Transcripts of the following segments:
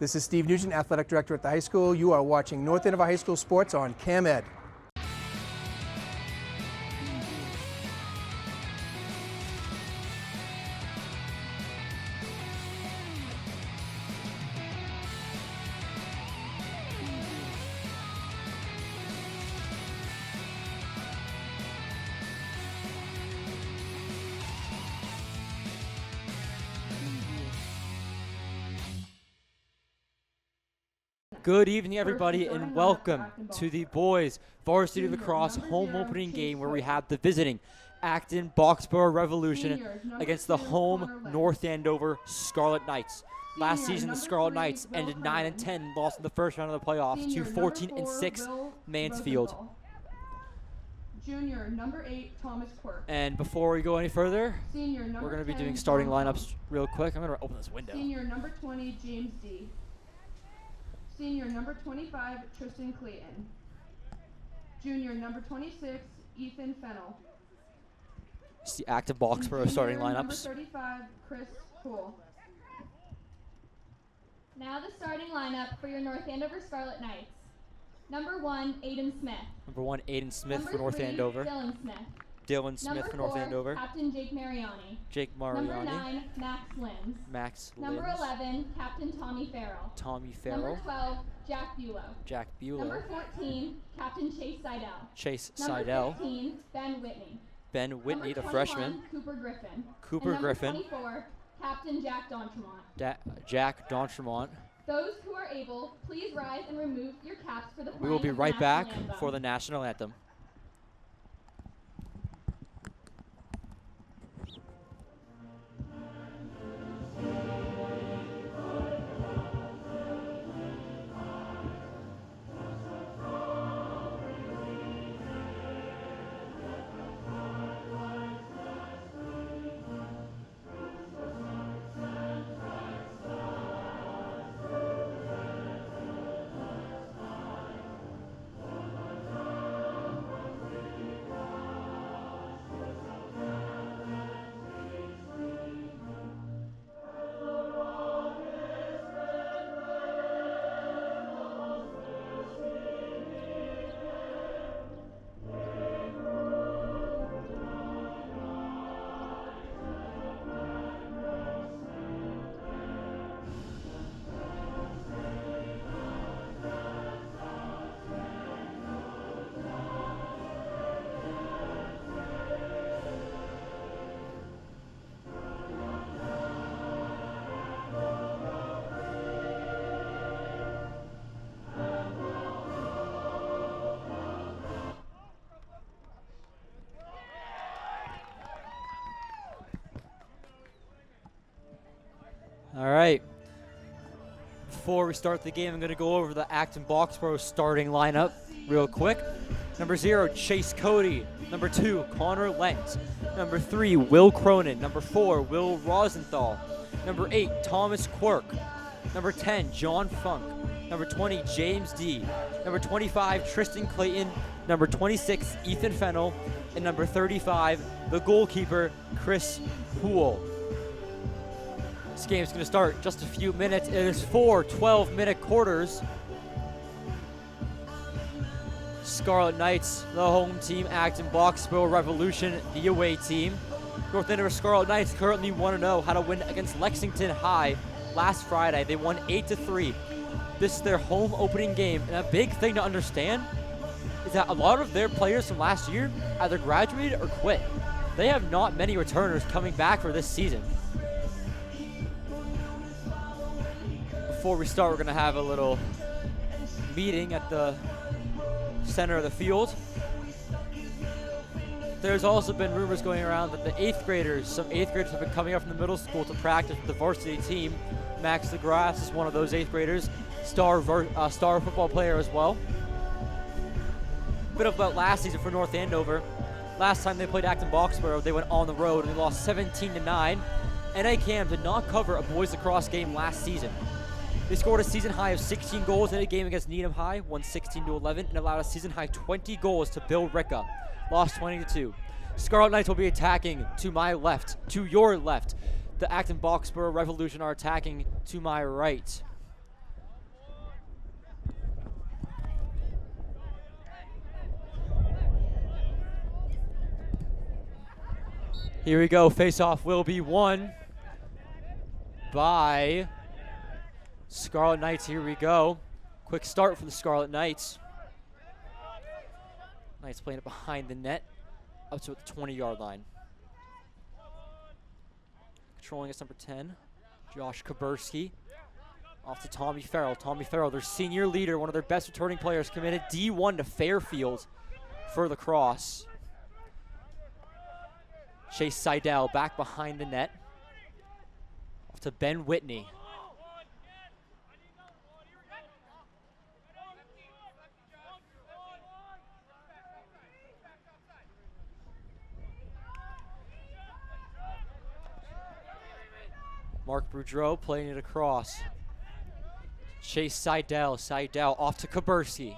This is Steve Nugent, Athletic Director at the high school. You are watching North Andover High School Sports on CAMED. Good evening, everybody, and welcome to the boys varsity lacrosse home opening game where we have the visiting Acton-Boxborough Revolution against the home North Andover Scarlet Knights. Last season, the Scarlet Knights ended 9-10, lost in the first round of the playoffs to 14-6 Mansfield. Junior, number 8, Thomas Quirk. And before we go any further, Senior, we're going to be 10, doing starting John lineups real quick. I'm going to open this window. Senior, number 20, James D. Senior, number 25, Tristan Clayton. Junior, number 26, Ethan Fennell. It's the Acton-Boxborough starting lineups. Number 35, Chris Poole. Now the starting lineup for your North Andover Scarlet Knights. Number 1, Aiden Smith. Number 1, Aiden Smith Number for North 3, Andover. Dylan Smith. Dylan Smith Number for North 4, Andover. Captain Jake Mariani. Jake Number Mariani. 9, Max Linz. Max Number Linz. 11, Captain Tommy Farrell. Tommy Number Farrell. 12, Jack Bulow. Jack Bulow. Number 14, Captain Chase Seidel. Chase Number Seidel. 15, Ben Whitney. Ben Whitney, the Number 21, freshman. Cooper Griffin. Cooper and Griffin. Number 24, Captain Jack D'Entremont. Jack D'Entremont. Those who are able, please rise and remove your caps for the We will be playing of the right back national anthem. for the national anthem. All right. Before we start the game, I'm going to go over the Acton-Boxborough starting lineup real quick. Number 0, Chase Cody. Number 2, Connor Lent. Number 3, Will Cronin. Number 4, Will Rosenthal. Number 8, Thomas Quirk. Number 10, John Funk. Number 20, James D. Number 25, Tristan Clayton. Number 26, Ethan Fennell. And number 35, the goalkeeper, Chris Poole. This game's going to start in just a few minutes. It is 4 12-minute quarters. Scarlet Knights, the home team. Acton-Boxborough Revolution, the away team. North Andover Scarlet Knights currently 1-0. Had a win against Lexington High last Friday. They won 8-3. This is their home opening game. And a big thing to understand is that a lot of their players from last year either graduated or quit. They have not many returners coming back for this season. Before we start, we're going to have a little meeting at the center of the field. There's also been rumors going around that the 8th graders, some 8th graders have been coming up from the middle school to practice with the varsity team. Max DeGrasse is one of those 8th graders, star football player as well. A bit about last season for North Andover. Last time they played Acton-Boxborough, they went on the road and they lost 17-9. NACAM did not cover a boys lacrosse game last season. They scored a season high of 16 goals in a game against Needham High, won 16-11, and allowed a season high 20 goals to Bill Ricca, lost 20-2. Scarlet Knights will be attacking to my left, to your left. The Acton-Boxborough Revolution are attacking to my right. Here we go. Face-off will be won by Scarlet Knights. Here we go. Quick start for the Scarlet Knights. Knights playing it behind the net up to the 20-yard line. Controlling us, number 10, Josh Kaburski. Off to Tommy Farrell. Tommy Farrell, their senior leader, one of their best returning players, committed D1 to Fairfield for Lacrosse. Chase Seidel back behind the net. Off to Ben Whitney. Mark Boudreau playing it across. Chase Seidel. Seidel off to Kaburski.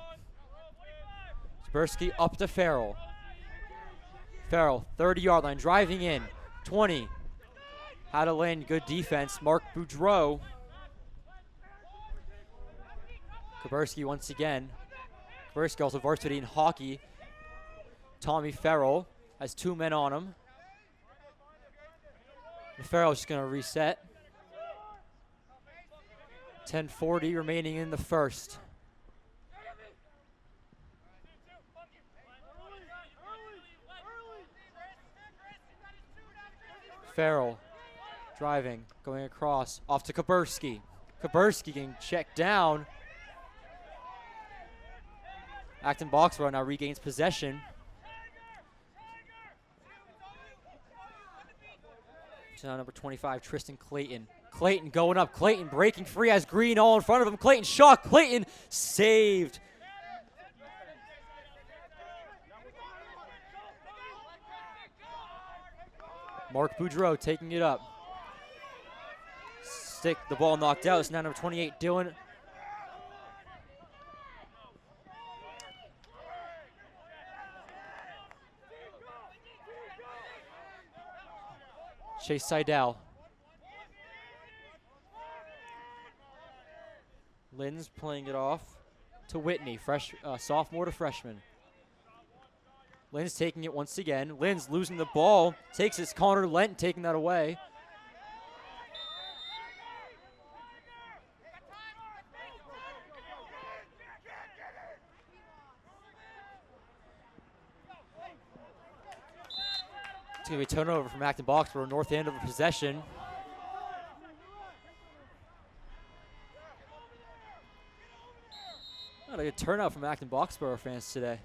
Kaburski up to Farrell. Farrell, 30-yard line, driving in. 20. How to land, good defense. Mark Boudreau. Kaburski once again. Kaburski also varsity in hockey. Tommy Farrell has 2 men on him. And Farrell's just going to reset. 10:40 remaining in the first. Farrell driving, going across, off to Kaburski. Kaburski getting checked down. Acton-Boxborough now regains possession. So now number 25, Tristan Clayton. Clayton going up. Clayton breaking free, has Green all in front of him. Clayton shot. Clayton saved. Mark Boudreau taking it up. Stick, the ball knocked out. It's now number 28, Dylan. Chase Seidel. Lynn's playing it off to Whitney, sophomore to freshman. Lynn's taking it once again. Lynn's losing the ball. Takes it. Connor Lent taking that away. It's going to be a turnover from Acton-Boxborough. North Andover possession. Not a good turnout from Acton-Boxborough fans today.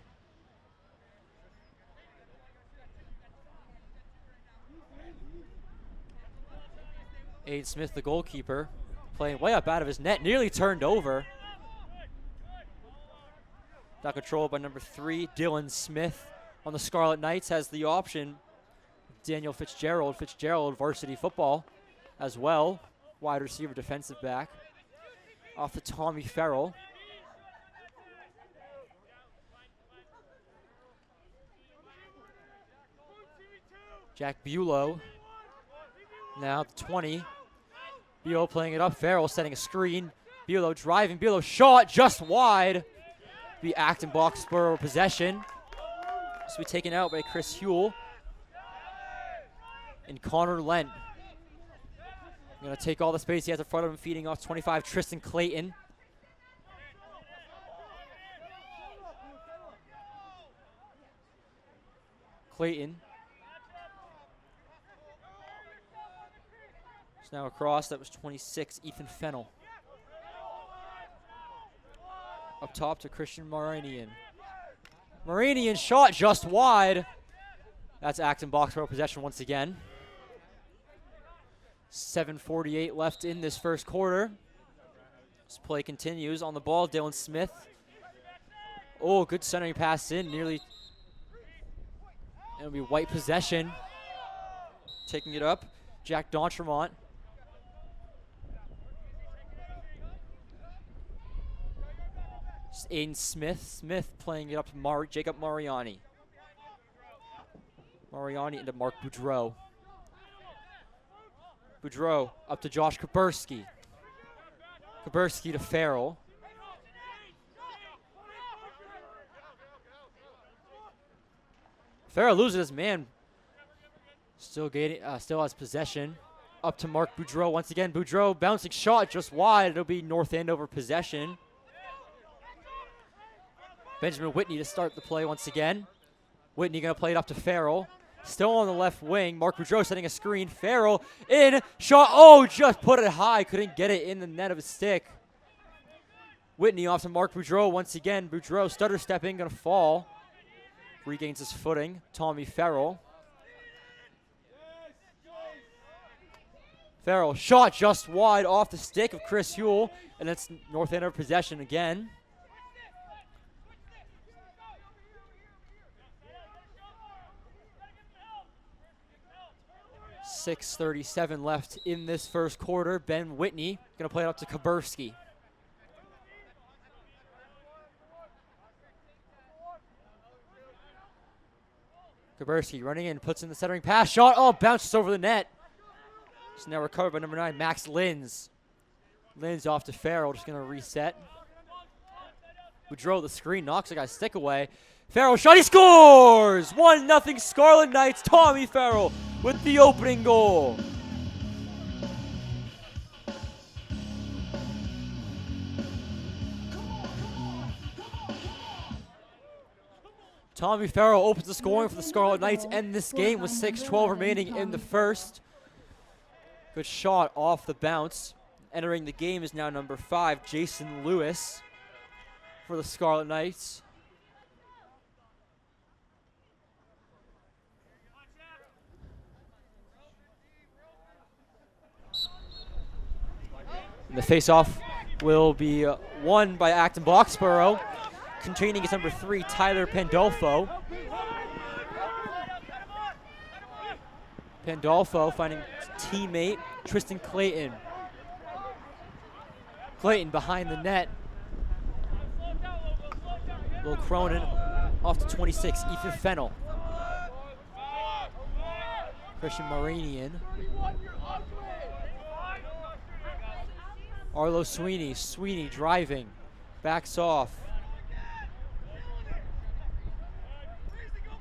Aiden Smith, the goalkeeper, playing way up out of his net, nearly turned over. Now controlled by number 3, Dylan Smith. On the Scarlet Knights has the option, Daniel Fitzgerald. Fitzgerald, varsity football as well. Wide receiver, defensive back. Off to Tommy Farrell. Jack Bulow, now the 20. Bulow playing it up. Farrell setting a screen. Bulow driving. Bulow shot just wide. Be Acton-Boxborough possession. This will be taken out by Chris Huell. And Connor Lent. Going to take all the space he has in front of him, feeding off 25, Tristan Clayton. Clayton. It's now across. That was 26, Ethan Fennell. Up top to Christian Maranian. Maranian shot just wide. That's Acton-Boxborough possession once again. 7:48 left in this first quarter. This play continues. On the ball, Dylan Smith. Oh, good centering pass in. Nearly. It'll be white possession. Taking it up, Jack D'Entremont. Aiden Smith. Smith playing it up to Jacob Mariani. Mariani into Mark Boudreau. Boudreau up to Josh Kaburski. Kaburski to Farrell. Farrell loses his man. Still has possession. Up to Mark Boudreau once again. Boudreau bouncing shot just wide. It'll be North Andover possession. Benjamin Whitney to start the play once again. Whitney going to play it up to Farrell. Still on the left wing. Mark Boudreau setting a screen. Farrell in. Shot. Oh, just put it high. Couldn't get it in the net of his stick. Whitney off to Mark Boudreau once again. Boudreau stutter stepping. Going to fall. Regains his footing. Tommy Farrell. Farrell shot just wide off the stick of Chris Huell. And it's North Andover possession again. .6:37 left in this first quarter. Ben Whitney going to play it up to Kaburski. Kaburski running in, puts in the centering pass. Shot, oh, bounces over the net. It's now recovered by number 9, Max Linz. Linz off to Farrell, just going to reset. Boudreau the screen, knocks the guy's stick away. Farrell shot, he scores! 1-0 Scarlet Knights. Tommy Farrell with the opening goal. Tommy Farrell opens the scoring for the Scarlet Knights, and this game with 6:12 remaining in the first. Good shot off the bounce. Entering the game is now number 5, Jason Lewis for the Scarlet Knights. And the face-off will be won by Acton-Boxborough, containing his number 3, Tyler Pandolfo. Pandolfo finding teammate Tristan Clayton. Clayton behind the net. Will Cronin off to 26, Ethan Fennell. Christian Marinian. Arlo Sweeney. Sweeney driving. Backs off.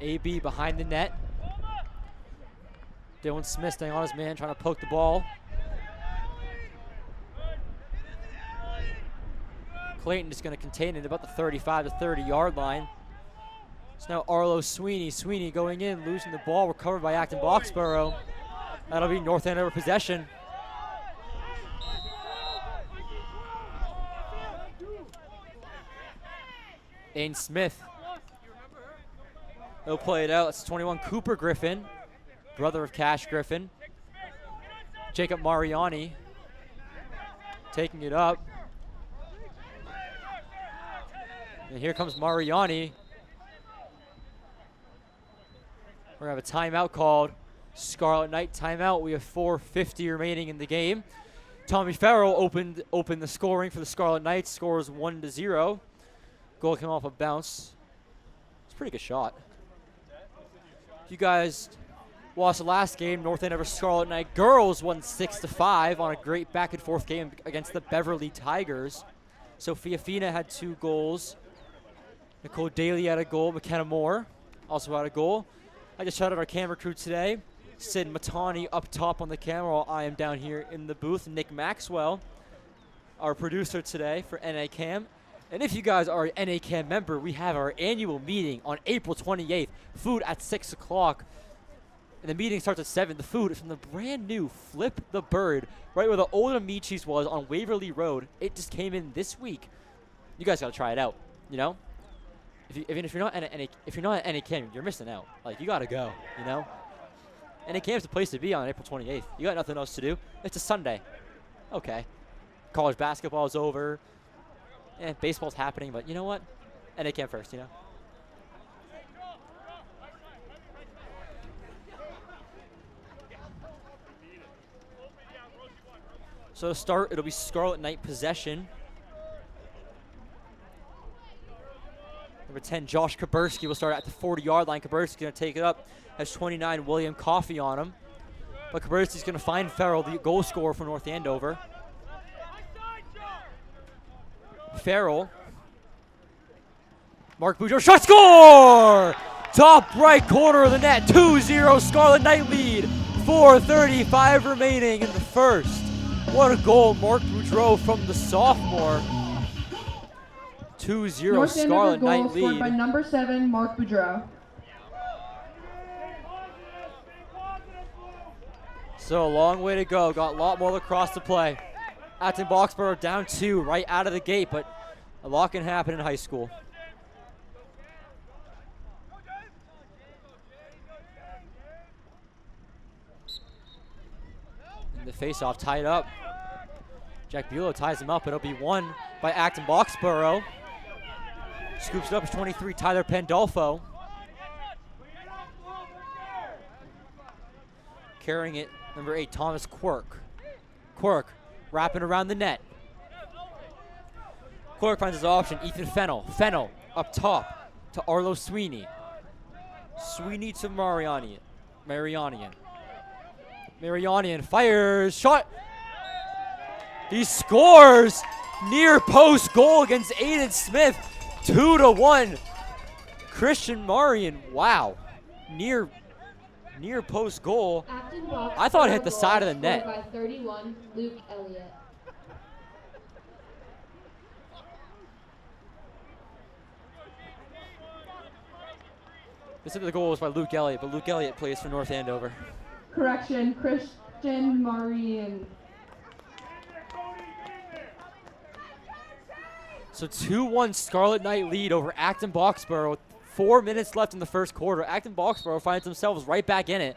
AB behind the net. Dylan Smith staying on his man, trying to poke the ball. Clayton is going to contain it at about the 35 to 30 yard line. It's now Arlo Sweeney. Sweeney going in, losing the ball, recovered by Acton-Boxborough. That'll be North Andover possession. Aiden Smith. He'll play it out. It's 21 Cooper Griffin, brother of Cash Griffin. Jacob Mariani taking it up. And here comes Mariani. We're going to have a timeout called. Scarlet Knight timeout. We have 4:50 remaining in the game. Tommy Farrell opened the scoring for the Scarlet Knights. Scores 1-0. Goal came off a bounce. It's a pretty good shot. If you guys watched the last game, North Andover Scarlet Knight girls won 6-5 on a great back and forth game against the Beverly Tigers. Sophia Fina had 2 goals. Nicole Daly had a goal. McKenna Moore also had a goal. I just shouted out our camera crew today. Sid Motiani up top on the camera while I am down here in the booth. Nick Maxwell, our producer today for NACAM. And if you guys are an NACAM member, we have our annual meeting on April 28th. Food at 6 o'clock. And the meeting starts at 7. The food is from the brand new Flip the Bird, right where the old Amici's was on Waverly Road. It just came in this week. You guys got to try it out, you know? If you're not at NACAM, you're missing out. Like, you got to go, you know? NACAM is the place to be on April 28th. You got nothing else to do. It's a Sunday. Okay. College basketball is over. Baseball's happening, but you know what? NACAM first, you know? So to start, it'll be Scarlet Knight possession. Number 10, Josh Kaburski will start at the 40-yard line. Kaburski's going to take it up. Has 29, William Coffey on him. But Kaburski's going to find Farrell, the goal scorer for North Andover. Farrell. Mark Boudreau, shot, score! Top right corner of the net, 2-0 Scarlet Knight lead. 4:35 remaining in the first. What a goal, Mark Boudreau from the sophomore. 2-0 North Scarlet Andover Knight goal scored by lead. number 7, Mark Boudreau. So a long way to go. Got a lot more lacrosse to play. Acton-Boxborough down 2 right out of the gate, but a lot can happen in high school. And the face-off tied up. Jack Bulow ties him up. It'll be won by Acton-Boxborough. Scoops it up to 23, Tyler Pandolfo. Carrying it, number 8, Thomas Quirk. Quirk wrapping around the net. Quirk finds his option, Ethan Fennell. Fennell up top to Arlo Sweeney. Sweeney to Marianian. Marianian fires, shot. He scores! Near post goal against Aiden Smith. 2-1. Christian Marian, wow. Near post goal. I thought it hit the side of the net. By 31, Luke Elliott. This is the goal was by Luke Elliott, but Luke Elliott plays for North Andover. Correction, Christian Marian. So 2-1 Scarlet Knight lead over Acton-Boxborough with 4 minutes left in the first quarter. Acton-Boxborough finds themselves right back in it.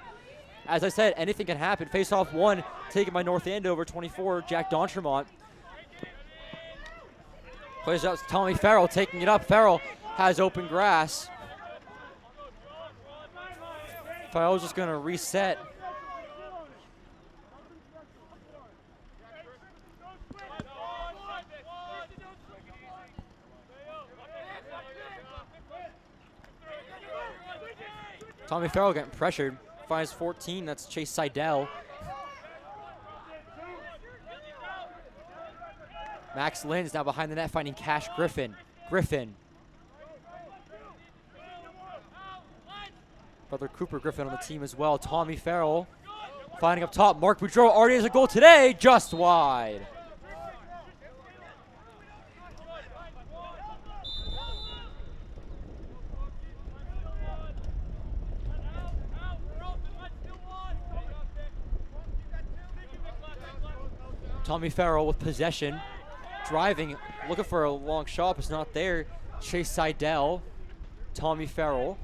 As I said, anything can happen. Face-off 1 taken by North Andover, 24, Jack D'Entremont. Plays out to Tommy Farrell, taking it up. Farrell has open grass. Farrell's just going to reset. Tommy Farrell getting pressured. Finds 14, that's Chase Seidel. Max Lynn's now behind the net finding Cash Griffin. Brother Cooper Griffin on the team as well. Tommy Farrell finding up top. Mark Boudreau already has a goal today, just wide. Tommy Farrell with possession, driving, looking for a long shot, but it's not there. Chase Seidel, Tommy Farrell.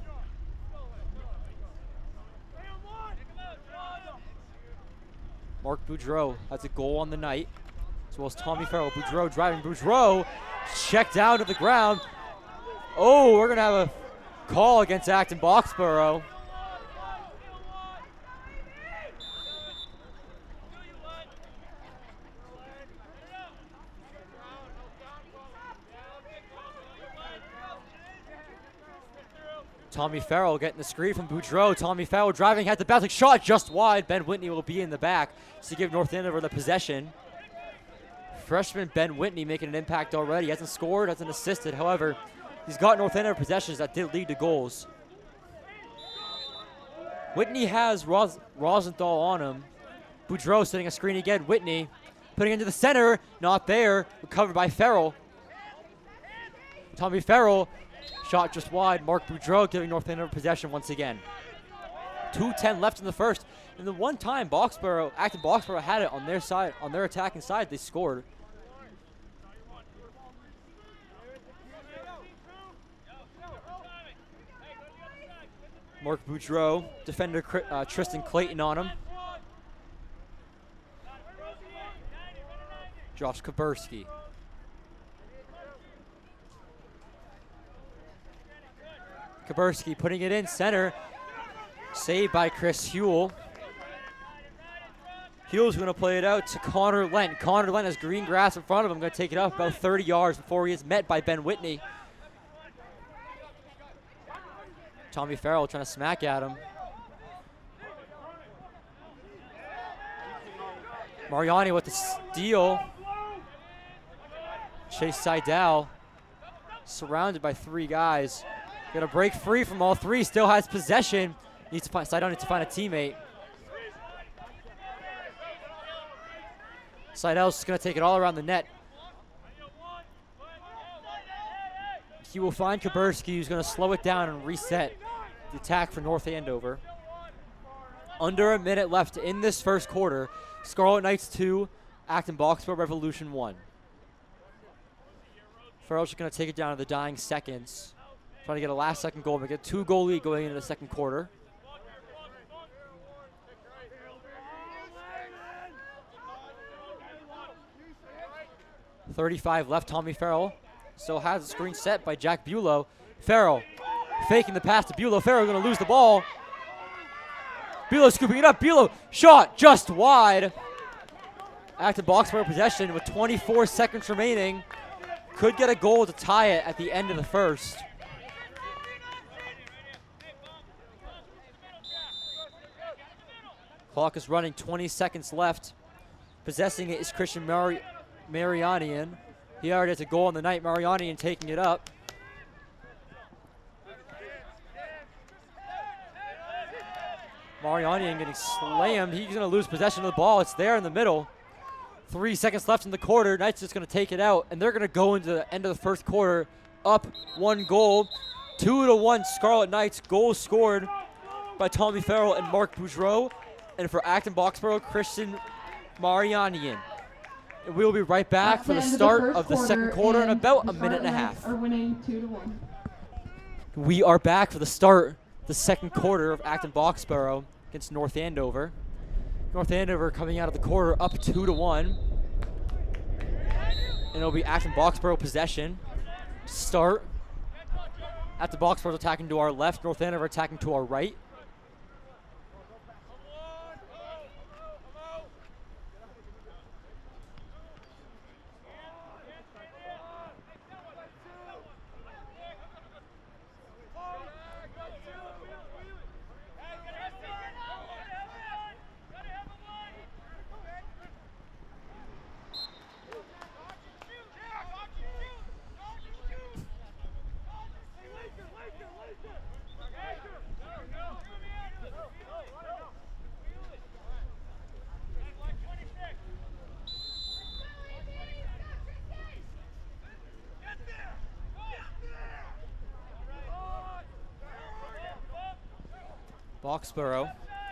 Mark Boudreau has a goal on the night, as well as Tommy Farrell. Boudreau driving, Boudreau checked down to the ground. Oh, we're gonna have a call against Acton-Boxborough. Tommy Farrell getting the screen from Boudreau. Tommy Farrell driving, had the bouncing shot just wide. Ben Whitney will be in the back to give North Andover the possession. Freshman Ben Whitney making an impact already. He hasn't scored, hasn't assisted. However, he's got North Andover possessions that did lead to goals. Whitney has Rosenthal on him. Boudreau setting a screen again. Whitney putting it into the center. Not there. Recovered by Farrell. Tommy Farrell. Shot just wide. Mark Boudreau giving North Andover possession once again. 2:10 left in the first. And the one time Acton-Boxborough had it on their side, on their attacking side, they scored. Mark Boudreau, defender Tristan Clayton on him. Josh Kaburski. Kaburski putting it in center. Saved by Chris Huell. Huell's going to play it out to Connor Lent. Connor Lent has green grass in front of him. Going to take it up about 30 yards before he is met by Ben Whitney. Tommy Farrell trying to smack at him. Mariani with the steal. Chase Seidel surrounded by 3 guys. Gonna break free from all three. Still has possession. Needs to find. Sidell needs to find a teammate. Sidell's just gonna take it all around the net. He will find Kuberski, who's gonna slow it down and reset the attack for North Andover. Under a minute left in this first quarter. Scarlet Knights 2, Acton-Boxborough Revolution 1. Farrell's just gonna take it down to the dying seconds. Trying to get a last second goal, make it a 2-goal lead going into the second quarter. .35 left. Tommy Farrell still has the screen set by Jack Bulow. Farrell faking the pass to Bulow. Farrell going to lose the ball. Bulow scooping it up. Bulow shot just wide. Acton-Boxborough possession with 24 seconds remaining. Could get a goal to tie it at the end of the first. Clock is running, 20 seconds left. Possessing it is Christian Marianian. He already has a goal on the night. Marianian taking it up. Marianian getting slammed. He's going to lose possession of the ball. It's there in the middle. 3 seconds left in the quarter. Knights just going to take it out, and they're going to go into the end of the first quarter up 1 goal. 2-1 Scarlet Knights. Goal scored by Tommy Farrell and Mark Boudreau. And for Acton-Boxborough, Christian Marianian. And we'll be right back for the start of the second quarter in about a minute and a half. Are winning 2-1. We are back for the start of the second quarter of Acton-Boxborough against North Andover. North Andover coming out of the quarter up 2-1. And it'll be Acton-Boxborough possession. Start. Acton-Boxborough attacking to our left. North Andover attacking to our right.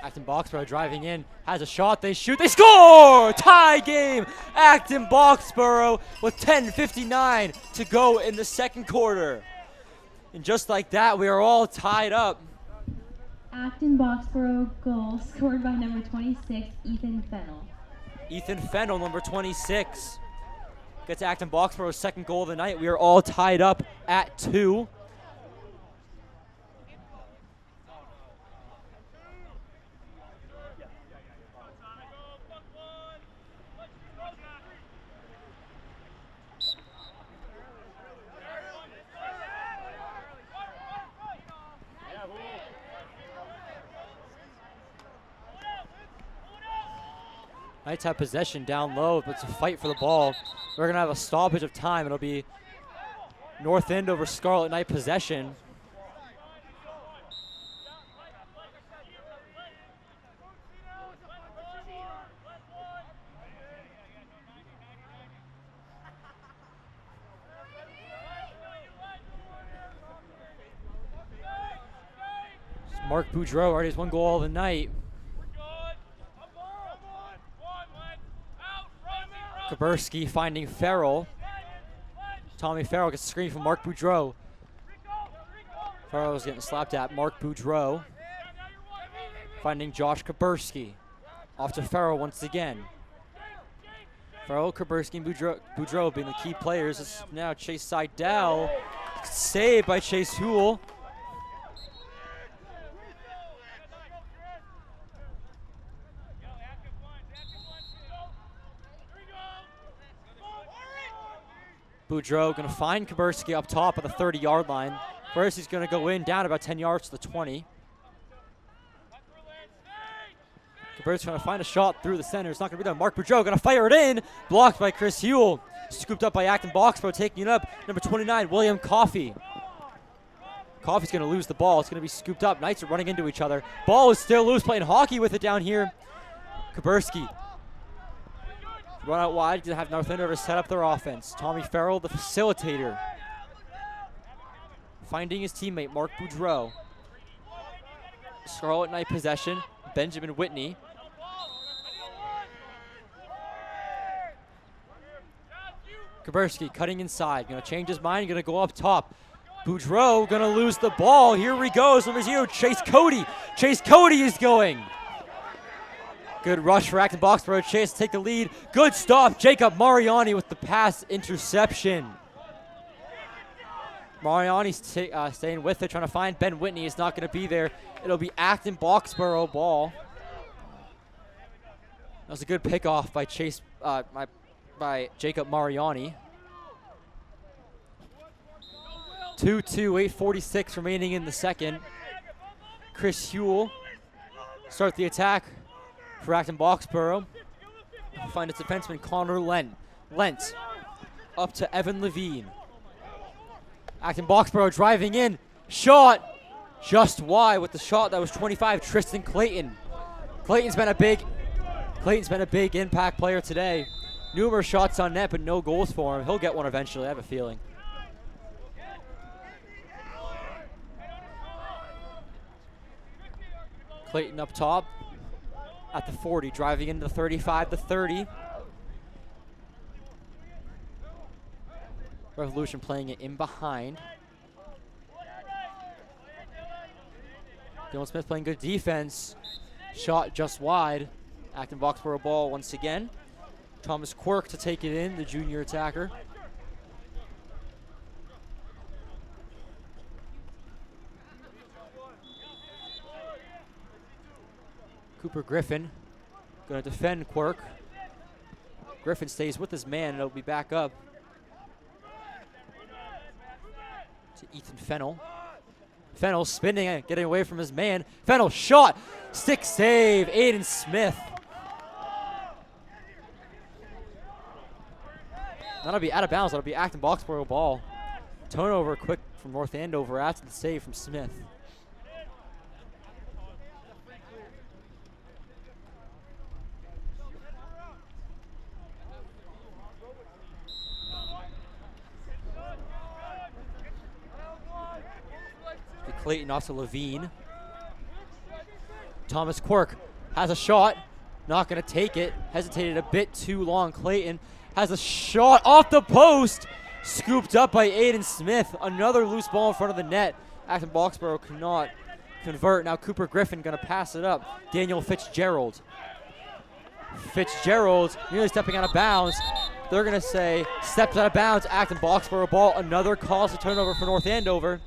Acton-Boxborough driving in, has a shot, they shoot, they score! Tie game! Acton-Boxborough with 10:59 to go in the second quarter. And just like that, we are all tied up. Acton-Boxborough goal scored by number 26, Ethan Fennell. Ethan Fennell, number 26, gets Acton-Boxborough's second goal of the night. We are all tied up at 2. Knights have possession down low, but it's a fight for the ball. We're going to have a stoppage of time. It'll be North Andover Scarlet Knight possession. Mark Boudreau already has 1 goal of the night. Kuberski finding Farrell. Tommy Farrell gets a screen from Mark Boudreau. Farrell's getting slapped at. Mark Boudreau finding Josh Kuberski. Off to Farrell once again. Farrell, Kuberski, and Boudreau being the key players. It's now Chase Sidell. Saved by Chase Houle. Boudreau going to find Kuberski up top at the 30-yard line. First, he's going to go in down about 10 yards to the 20. Kuberski's trying to find a shot through the center. It's not going to be done. Mark Boudreau going to fire it in. Blocked by Chris Huell. Scooped up by Acton-Boxborough, taking it up. Number 29, William Coffey. Coffey's going to lose the ball. It's going to be scooped up. Knights are running into each other. Ball is still loose, playing hockey with it down here. Kaburski. Run out wide, to have North Andover set up their offense. Tommy Farrell, the facilitator. Finding his teammate, Mark Boudreau. Scarlet Knight possession, Benjamin Whitney. Kaburski cutting inside, gonna change his mind, gonna go up top. Boudreau gonna lose the ball. Here he goes, number 0, Chase Cody. Chase Cody is going. Good rush for Acton-Boxborough. Chase to take the lead. Good stop, Jacob Mariani with the pass interception. Mariani's staying with it, trying to find Ben Whitney. It's not gonna be there. It'll be Acton-Boxborough ball. That was a good pickoff by by Jacob Mariani. 2-2, 8:46 remaining in the second. Chris Huell start the attack for Acton-Boxborough. Find its defenseman Connor Lent up to Evan Levine. Acton-Boxborough driving in, shot just wide with the shot. That was 25, Tristan Clayton. Clayton's been a big impact player today. Numerous shots on net, but no goals for him. He'll get one eventually, I have a feeling. Clayton up top at the 40, driving into the 35, the 30. Revolution playing it in behind. Dylan Smith playing good defense. Shot just wide. Acton-Boxborough ball once again. Thomas Quirk to take it in, the junior attacker. Cooper Griffin going to defend Quirk. Griffin stays with his man, and it'll be back up to Ethan Fennell. Fennell spinning and getting away from his man. Fennell shot, stick save, Aiden Smith. That'll be out of bounds. That'll be Acton-Boxborough ball. Turnover quick from North Andover after the save from Smith. Clayton off to Levine. Thomas Quirk has a shot. Not going to take it. Hesitated a bit too long. Clayton has a shot off the post. Scooped up by Aiden Smith. Another loose ball in front of the net. Acton-Boxborough cannot convert. Now Cooper Griffin going to pass it up. Daniel Fitzgerald. Fitzgerald nearly stepping out of bounds. They're going to say steps out of bounds. Acton-Boxborough ball. Another call to turnover for North Andover.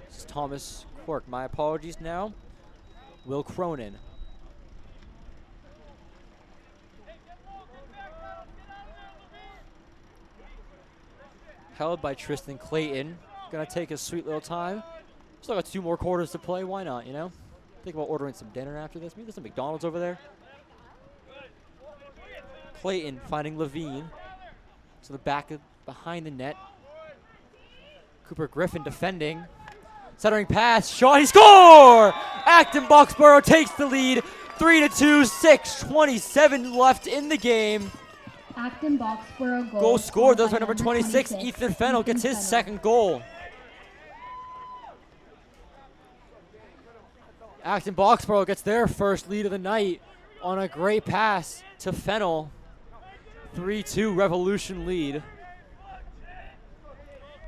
This is Thomas Quirk. My apologies now. Will Cronin. Held by Tristan Clayton. Gonna take a sweet little time. Still got 2 more quarters to play. Why not, you know? Think about ordering some dinner after this. Maybe there's some McDonald's over there. Clayton finding Levine. To the back of behind the net. Cooper Griffin defending. Centering pass, shot, he score! Acton-Boxborough takes the lead, 3-2, 6:27 left in the game. Acton-Boxborough Goal scored, those by number 26, Ethan Fennell gets his second goal. Acton-Boxborough gets their first lead of the night on a great pass to Fennell. 3-2 Revolution lead.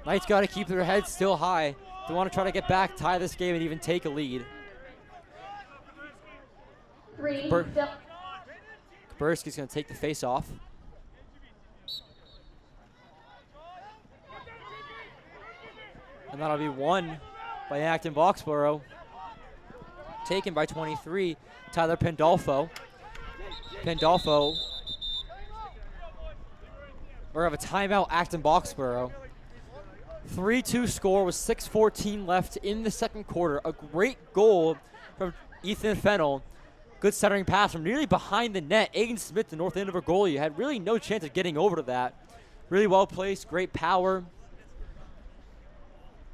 Knights got to keep their heads still high. They want to try to get back, tie this game, and even take a lead. Kaburski's going to take the face off. And that'll be won by Acton-Boxborough. Taken by 23, Tyler Pandolfo. Pandolfo. We're going to have a timeout, Acton-Boxborough. 3-2 score with 6:14 left in the second quarter. A great goal from Ethan Fennell. Good centering pass from nearly behind the net. Aiden Smith, the North Andover goalie, had really no chance of getting over to that. Really well placed, great power.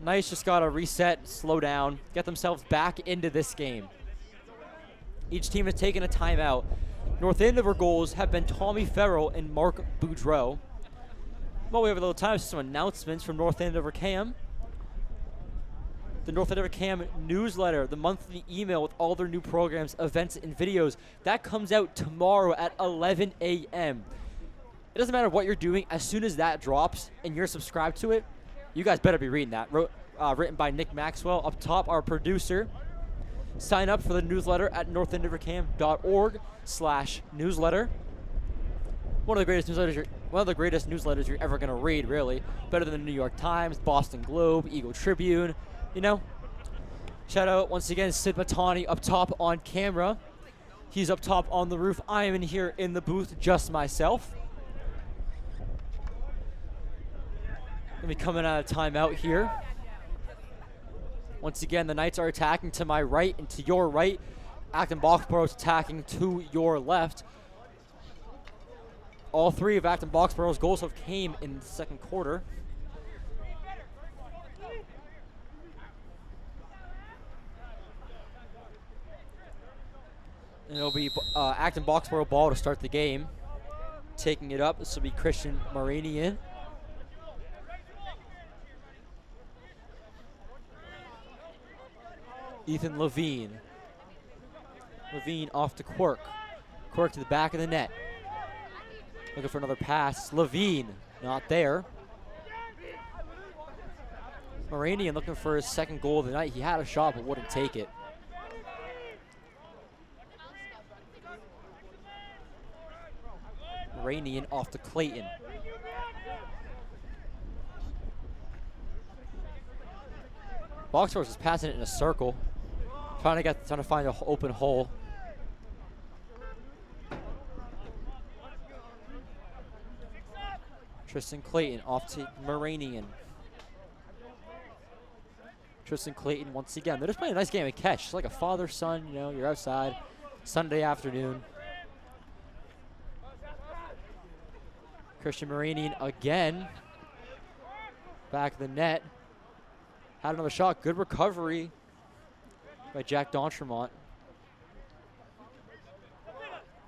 Knights just got to reset, slow down, get themselves back into this game. Each team has taken a timeout. North Andover goals have been Tommy Farrell and Mark Boudreau. Well, we have a little time for some announcements from North Andover Cam. The North Andover Cam newsletter, the monthly email with all their new programs, events, and videos, that comes out tomorrow at 11 a.m. It doesn't matter what you're doing. As soon as that drops and you're subscribed to it, you guys better be reading that. Written by Nick Maxwell. Up top, our producer. Sign up for the newsletter at northandovercam.org/newsletter. One of the greatest newsletters you're ever going to read, really. Better than the New York Times, Boston Globe, Eagle Tribune. You know, shout out once again Sid Motiani up top on camera. He's up top on the roof. I am in here in the booth, just myself. Gonna be coming out of timeout here. Once again, the Knights are attacking to my right and to your right. Acton-Boxborough is attacking to your left. All three of Acton-Boxborough's goals have came in the second quarter. And it'll be Acton-Boxborough ball to start the game. Taking it up, this will be Christian Marinian. Ethan Levine. Levine off to Quirk. Quirk to the back of the net. Looking for another pass. Levine, not there. Marinian looking for his second goal of the night. He had a shot but wouldn't take it. Marinian off to Clayton. Boxborough is passing it in a circle, trying to find an open hole. Tristan Clayton off to Marinian. Tristan Clayton once again. They're just playing a nice game of catch. It's like a father-son, you know, you're outside, Sunday afternoon. Christian Marinian again. Back of the net. Had another shot. Good recovery by Jack D'Entremont.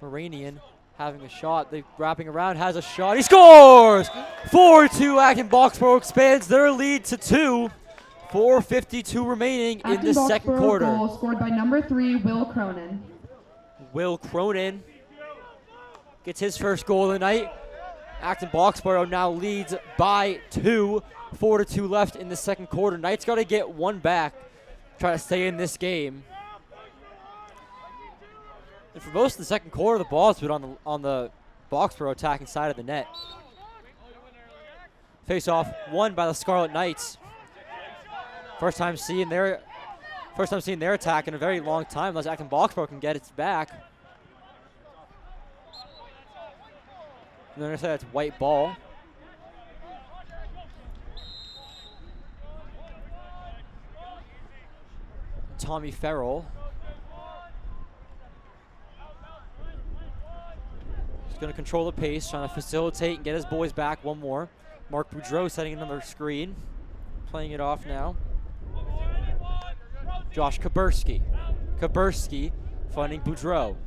Marinian having a shot. They wrapping around. Has a shot. He scores! 4-2. Acton-Boxborough expands their lead to 2. 4:52 remaining in the second quarter. Goal scored by number 3, Will Cronin. Will Cronin gets his first goal of the night. Acton-Boxborough now leads by 2. 4-2 left in the second quarter. Knights got to get one back, try to stay in this game. And for most of the second quarter, the ball's been on the Boxborough attacking side of the net. Face off won by the Scarlet Knights. First time seeing their attack in a very long time, unless Acton-Boxborough can get its back. And they're going to say that's white ball. Tommy Farrell. He's going to control the pace, trying to facilitate and get his boys back one more. Mark Boudreau setting another screen. Playing it off now. Josh Kaburski. Kaburski finding Boudreau.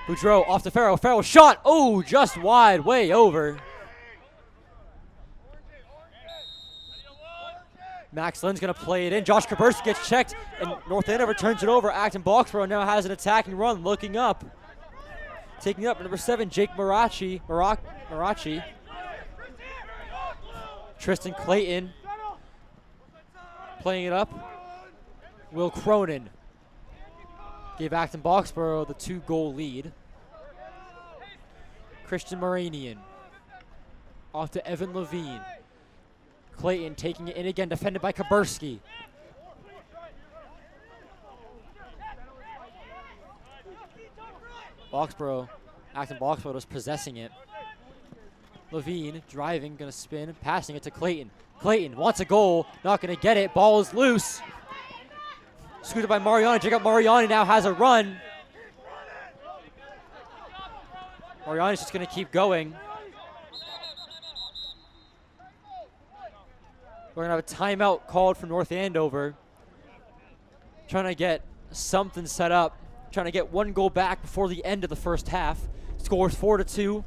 Boudreau off to Farrell. Farrell shot. Oh, just wide, way over. Max Lynn's going to play it in. Josh Kaburski gets checked, and North Andover turns it over. Acton-Boxborough now has an attacking run, looking up. Taking up number 7, Jake Marachi. Tristan Clayton playing it up. Will Cronin gave Acton-Boxborough the 2-goal lead. Christian Marinian off to Evan Levine. Clayton taking it in again, defended by Kaburski. Acton-Boxborough just possessing it. Levine driving, gonna spin, passing it to Clayton. Clayton wants a goal, not gonna get it. Ball is loose. Scooted by Mariani. Jacob Mariani now has a run. Mariani's just gonna keep going. We're going to have a timeout called for North Andover. Trying to get something set up. Trying to get one goal back before the end of the first half. Scores 4-2.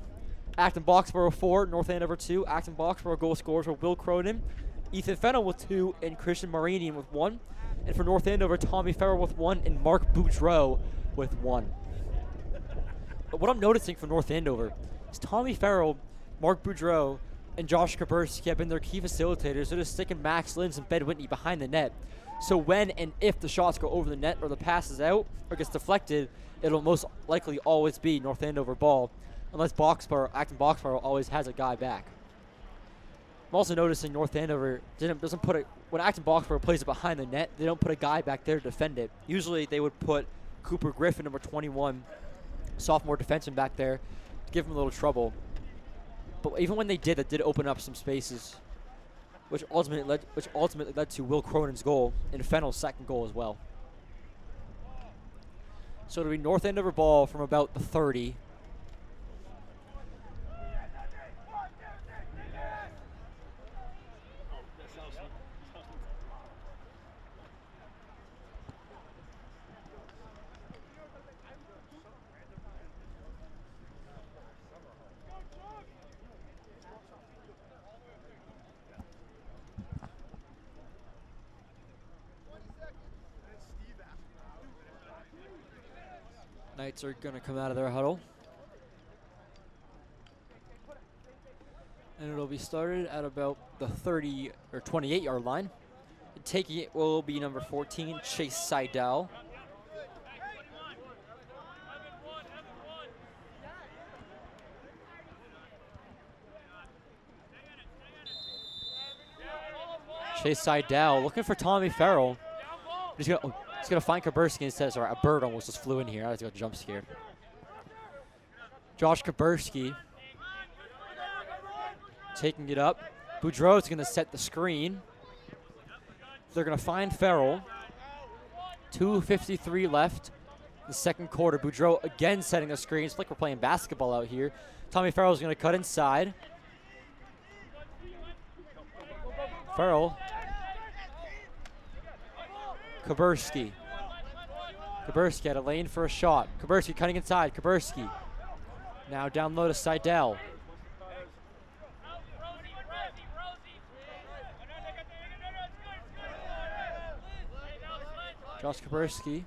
Acton-Boxborough 4, North Andover 2. Acton-Boxborough goal scorers were Will Cronin, Ethan Fennell with 2, and Christian Marinian with 1. And for North Andover, Tommy Farrell with 1 and Mark Boudreau with 1. But what I'm noticing for North Andover is Tommy Farrell, Mark Boudreau, and Josh Kaburski have been their key facilitators. They're just sticking Max Lins and Ben Whitney behind the net. So when and if the shots go over the net or the pass is out or gets deflected, it'll most likely always be North Andover ball, unless Acton-Boxborough always has a guy back. I'm also noticing North Andover doesn't put it, when Acton-Boxborough plays it behind the net, they don't put a guy back there to defend it. Usually they would put Cooper Griffin, number 21, sophomore defenseman back there to give him a little trouble. But even when they did, that did open up some spaces, which ultimately led to Will Cronin's goal and Fennell's second goal as well. So it'll be North Andover ball from about the 30. Knights are going to come out of their huddle. And it'll be started at about the 30 or 28-yard line. And taking it will be number 14, Chase Seidel. Chase Seidel looking for Tommy Farrell. He's going to find Kaburski and says, all right, a bird almost just flew in here. I was going to jump scared. Josh Kaburski taking it up. Boudreau's going to set the screen. They're going to find Farrell. 2:53 left. The second quarter. Boudreau again setting the screen. It's like we're playing basketball out here. Tommy Farrell's going to cut inside. Farrell. Kaburski. Kaburski had a lane for a shot. Kaburski cutting inside. Kaburski. Now down low to Seidel. Josh Kaburski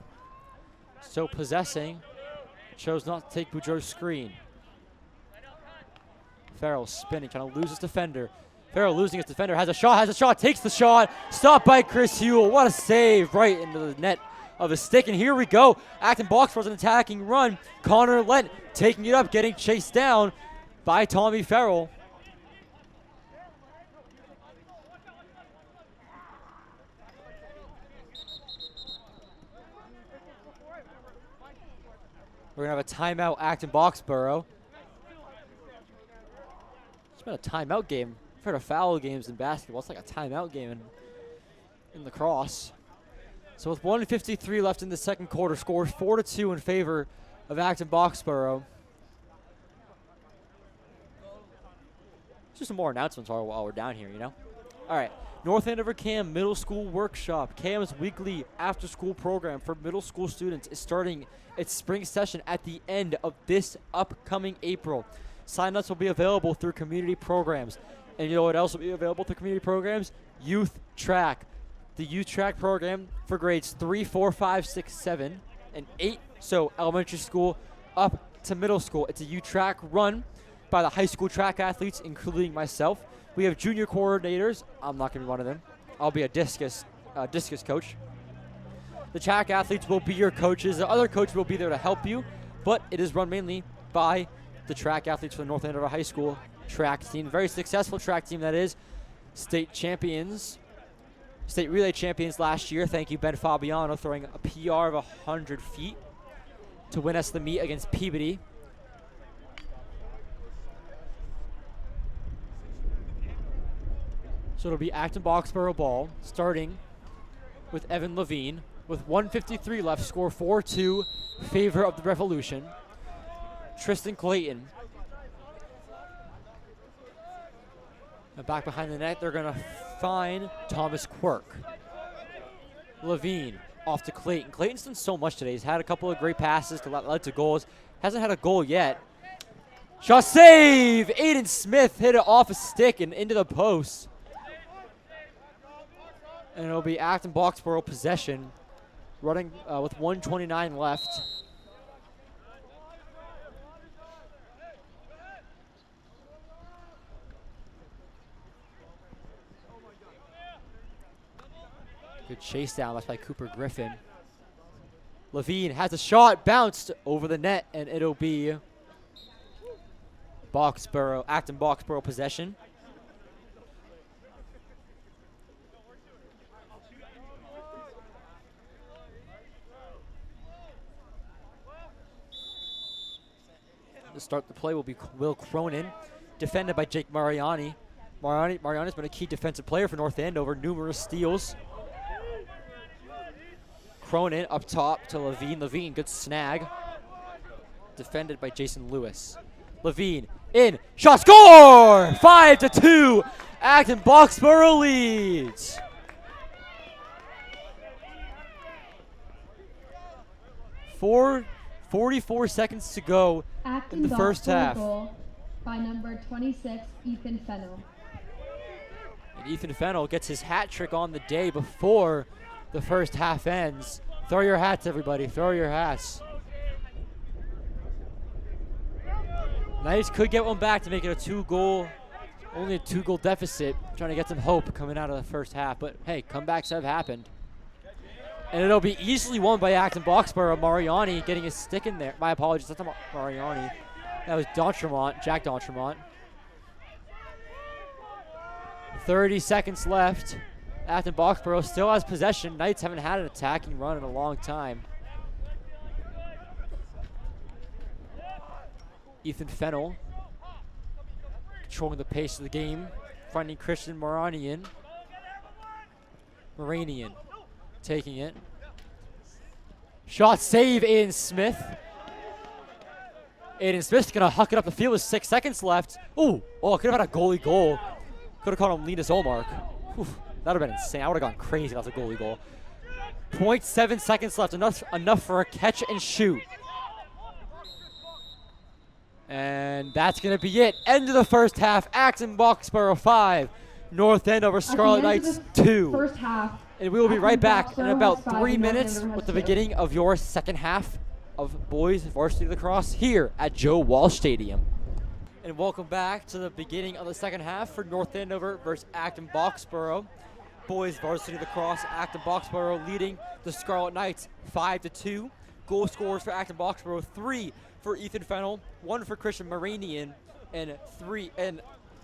still possessing. Chose not to take Boudreau's screen. Farrell spinning, trying to lose his defender. Farrell losing his defender, has a shot, takes the shot. Stopped by Chris Hewell. What a save right into the net of his stick. And here we go. Acton-Boxborough's an attacking run. Connor Lent taking it up, getting chased down by Tommy Farrell. We're going to have a timeout, Acton-Boxborough. It's been a timeout game. I've heard of foul games in basketball. It's like a timeout game in lacrosse. So with 1:53 left in the second quarter, scores 4-2 in favor of Acton-Boxborough. Just some more announcements while we're down here, you know? All right. North Andover CAM Middle School Workshop. CAM's weekly after-school program for middle school students is starting its spring session at the end of this upcoming April. Sign-ups will be available through community programs. And you know what else will be available through community programs? Youth Track. The Youth Track program for grades 3, 4, 5, 6, 7, and 8. So elementary school up to middle school. It's a Youth Track run by the high school track athletes, including myself. We have junior coordinators. I'm not going to be one of them. I'll be a discus coach. The track athletes will be your coaches. The other coach will be there to help you, but it is run mainly by the track athletes for the North Andover High School track team. Very successful track team, that is. State champions. State relay champions last year. Thank you, Ben Fabiano, throwing a PR of 100 feet to win us the meet against Peabody. So it'll be Acton-Boxborough ball, starting with Evan Levine. With 1:53 left, score 4-2, favor of the Revolution. Tristan Clayton. And back behind the net, they're going to find Thomas Quirk. Levine off to Clayton. Clayton's done so much today. He's had a couple of great passes that led to goals. Hasn't had a goal yet. Shot save! Aiden Smith hit it off a stick and into the post. And it'll be Acton-Boxborough possession, running with 1:29 left. Good chase down left by Cooper Griffin. Levine has a shot, bounced over the net, and it'll be Acton-Boxborough possession. To start the play will be Will Cronin, defended by Jake Mariani. Mariani's been a key defensive player for North Andover, numerous steals. Cronin up top to Levine. Levine, good snag. Defended by Jason Lewis. Levine in, shot, score! 5-2, Acton-Boxborough leads. Four 44 seconds to go in the first half. Goal by number 26, Ethan Fennell. And Ethan Fennell gets his hat trick on the day before the first half ends. Throw your hats, everybody. Throw your hats. Knights could get one back to make it only a two-goal deficit, trying to get some hope coming out of the first half. But hey, comebacks have happened. And it'll be easily won by Acton-Boxborough. Mariani getting his stick in there. My apologies, that's not Mariani. That was Jack D'Entremont. 30 seconds left. Acton-Boxborough still has possession. Knights haven't had an attacking run in a long time. Ethan Fennell controlling the pace of the game, finding Christian Moranian. Taking it. Shot save, Aiden Smith. Aiden Smith's gonna huck it up the field with 6 seconds left. Ooh, could have had a goalie goal. Could have caught him Linus Olmark. That would have been insane. I would have gone crazy if that was a goalie goal. 0.7 seconds left, enough for a catch and shoot. And that's gonna be it. End of the first half. Acton-Boxborough 5, North Andover Scarlet Knights 2. First half. And we will be right back in about 3 minutes with the beginning of your second half of boys varsity lacrosse here at Joe Walsh Stadium. And welcome back to the beginning of the second half for North Andover versus Acton-Boxborough. Boys varsity lacrosse, Acton-Boxborough leading the Scarlet Knights 5-2. Goal scorers for Acton-Boxborough: 3 for Ethan Fennell, 1 for Christian Moranian, and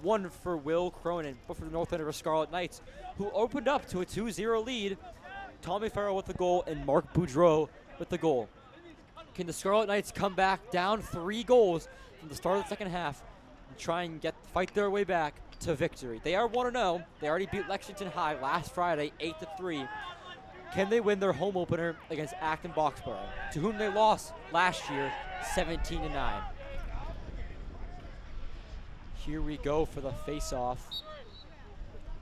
1 for Will Cronin, but for the North Andover Scarlet Knights, who opened up to a 2-0 lead. Tommy Farrell with the goal and Mark Boudreau with the goal. Can the Scarlet Knights come back down 3 goals from the start of the second half and try and fight their way back to victory? They are 1-0. They already beat Lexington High last Friday 8-3. Can they win their home opener against Acton-Boxborough, to whom they lost last year 17-9? Here we go for the face-off.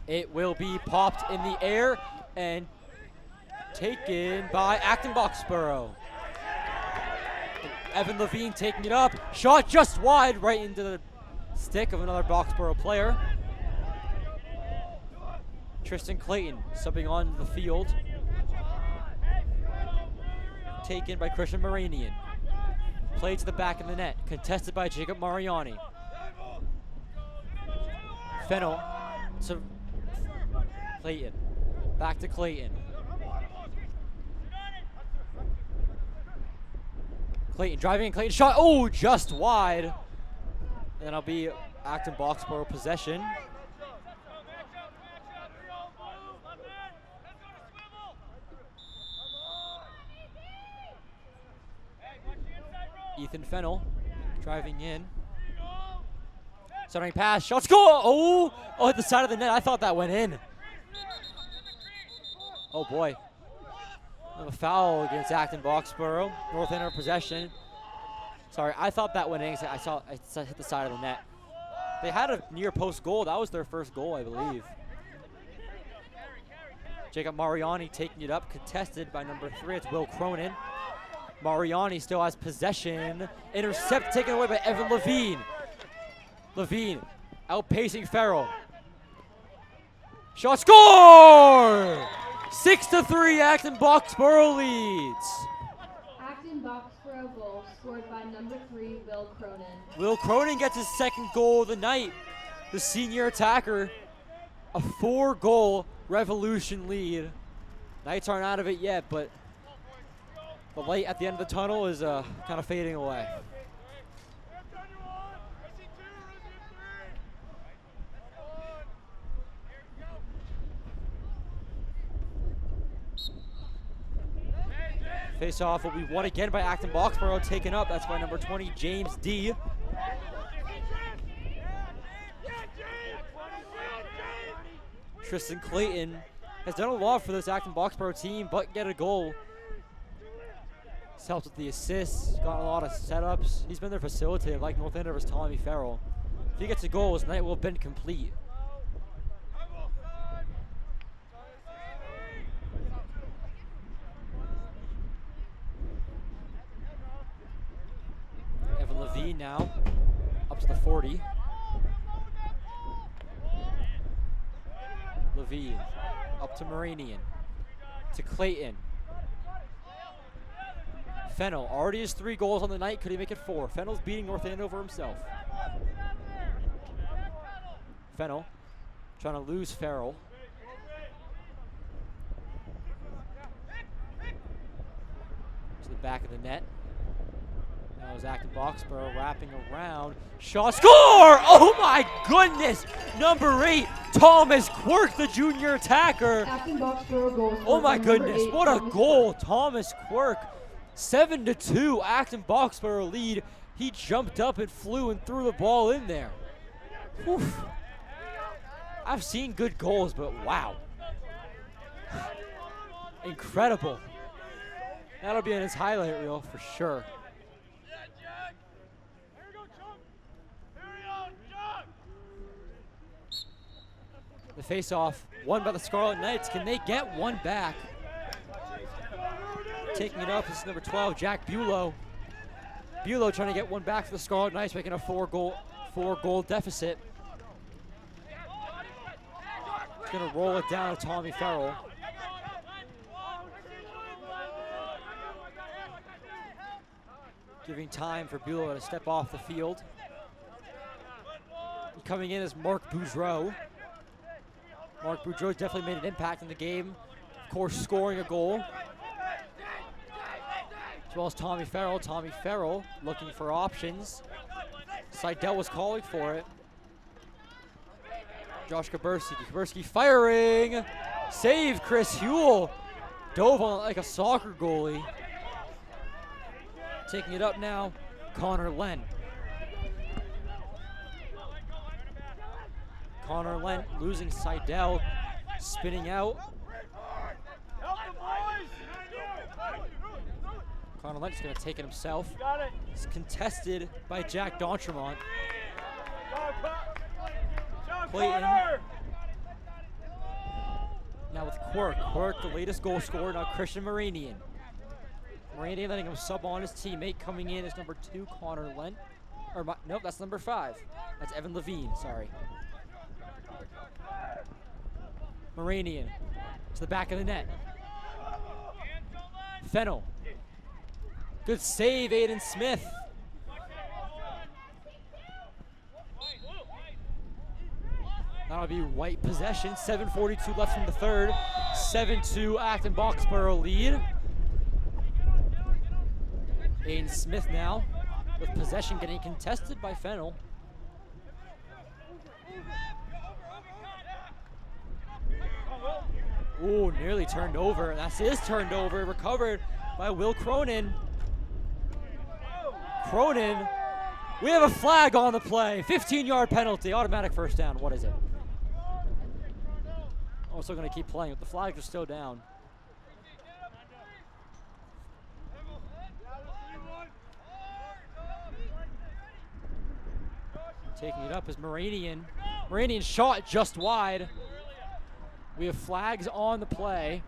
It will be popped in the air and taken by Acton-Boxborough. Evan Levine taking it up. Shot just wide, right into the stick of another Boxborough player. Tristan Clayton subbing on the field. Taken by Christian Moranian. Played to the back of the net. Contested by Jacob Mariani. Fennell to Clayton. Back to Clayton. Clayton driving in, Clayton shot. Oh, just wide. And then it'll be Acton-Boxborough possession. Ethan Fennell driving in. Centering pass, shot, score! Oh, hit the side of the net. I thought that went in. Oh boy. A foul against Acton-Boxborough. North Andover possession. Sorry, I thought that went in. I saw it hit the side of the net. They had a near post goal. That was their first goal, I believe. Jacob Mariani taking it up, contested by number 3. It's Will Cronin. Mariani still has possession. Intercept taken away by Evan Levine. Levine outpacing Farrell. Shot score! 6-3, Acton-Boxborough leads. Acton-Boxborough goal scored by number 3, Will Cronin. Will Cronin gets his second goal of the night. The senior attacker, a 4-goal Revolution lead. Knights aren't out of it yet, but the light at the end of the tunnel is kind of fading away. Face-off will be won again by Acton-Boxborough, taken up. That's by number 20, James D. Tristan Clayton has done a lot for this Acton-Boxborough team, but get a goal. He's helped with the assists, got a lot of setups. He's been their facilitator, like North Andover's Tommy Farrell. If he gets a goal, his night will have been complete. Evan Levine now, up to the 40. Levine, up to Marinian, to Clayton. Fennell already has 3 goals on the night. Could he make it 4? Fennell's beating North Andover himself. Fennell trying to lose Farrell. To the back of the net. Now is Acton-Boxborough wrapping around. Shot score! Oh my goodness! Number 8, Thomas Quirk, the junior attacker. Oh my goodness, what a goal, Thomas Quirk. 7-2, Acton-Boxborough lead. He jumped up and flew and threw the ball in there. Whew. I've seen good goals, but wow. Incredible. That'll be in his highlight reel for sure. The face-off won by the Scarlet Knights. Can they get one back? Taking it up is number 12, Jack Bulow. Bulow trying to get one back for the Scarlet Knights, making a 4-goal deficit. He's going to roll it down to Tommy Farrell. Giving time for Bulow to step off the field. Coming in is Mark Boudreau. Mark Boudreau definitely made an impact in the game. Of course, scoring a goal. As well as Tommy Farrell. Tommy Farrell looking for options. Seidel was calling for it. Josh Kaburski. Kaburski firing. Save Chris Huell. Dove on like a soccer goalie. Taking it up now, Connor Lent. Connor Lent losing Seidel, spinning out. Connor Lent's going to take it himself. It's contested by Jack D'Entremont. Clayton. Now with Quirk. Quirk, the latest goal scorer, now Christian Marinian. Marinian letting him sub on his teammate. Coming in is number 2, Connor Lent. Nope, that's number 5. That's Evan Levine, sorry. Marinian to the back of the net. Fennell. Good save, Aiden Smith. That'll be White possession. 7:42 left in the third. 7-2 Acton-Boxborough lead. Aiden Smith now with possession getting contested by Fennell. Ooh, nearly turned over. That's his turned over. Recovered by Will Cronin. Cronin. We have a flag on the play. 15-yard penalty. Automatic first down. What is it? Oh, we're still going to keep playing, but the flags are still down. Taking it up is Marinian. Marinian shot just wide. We have flags on the play.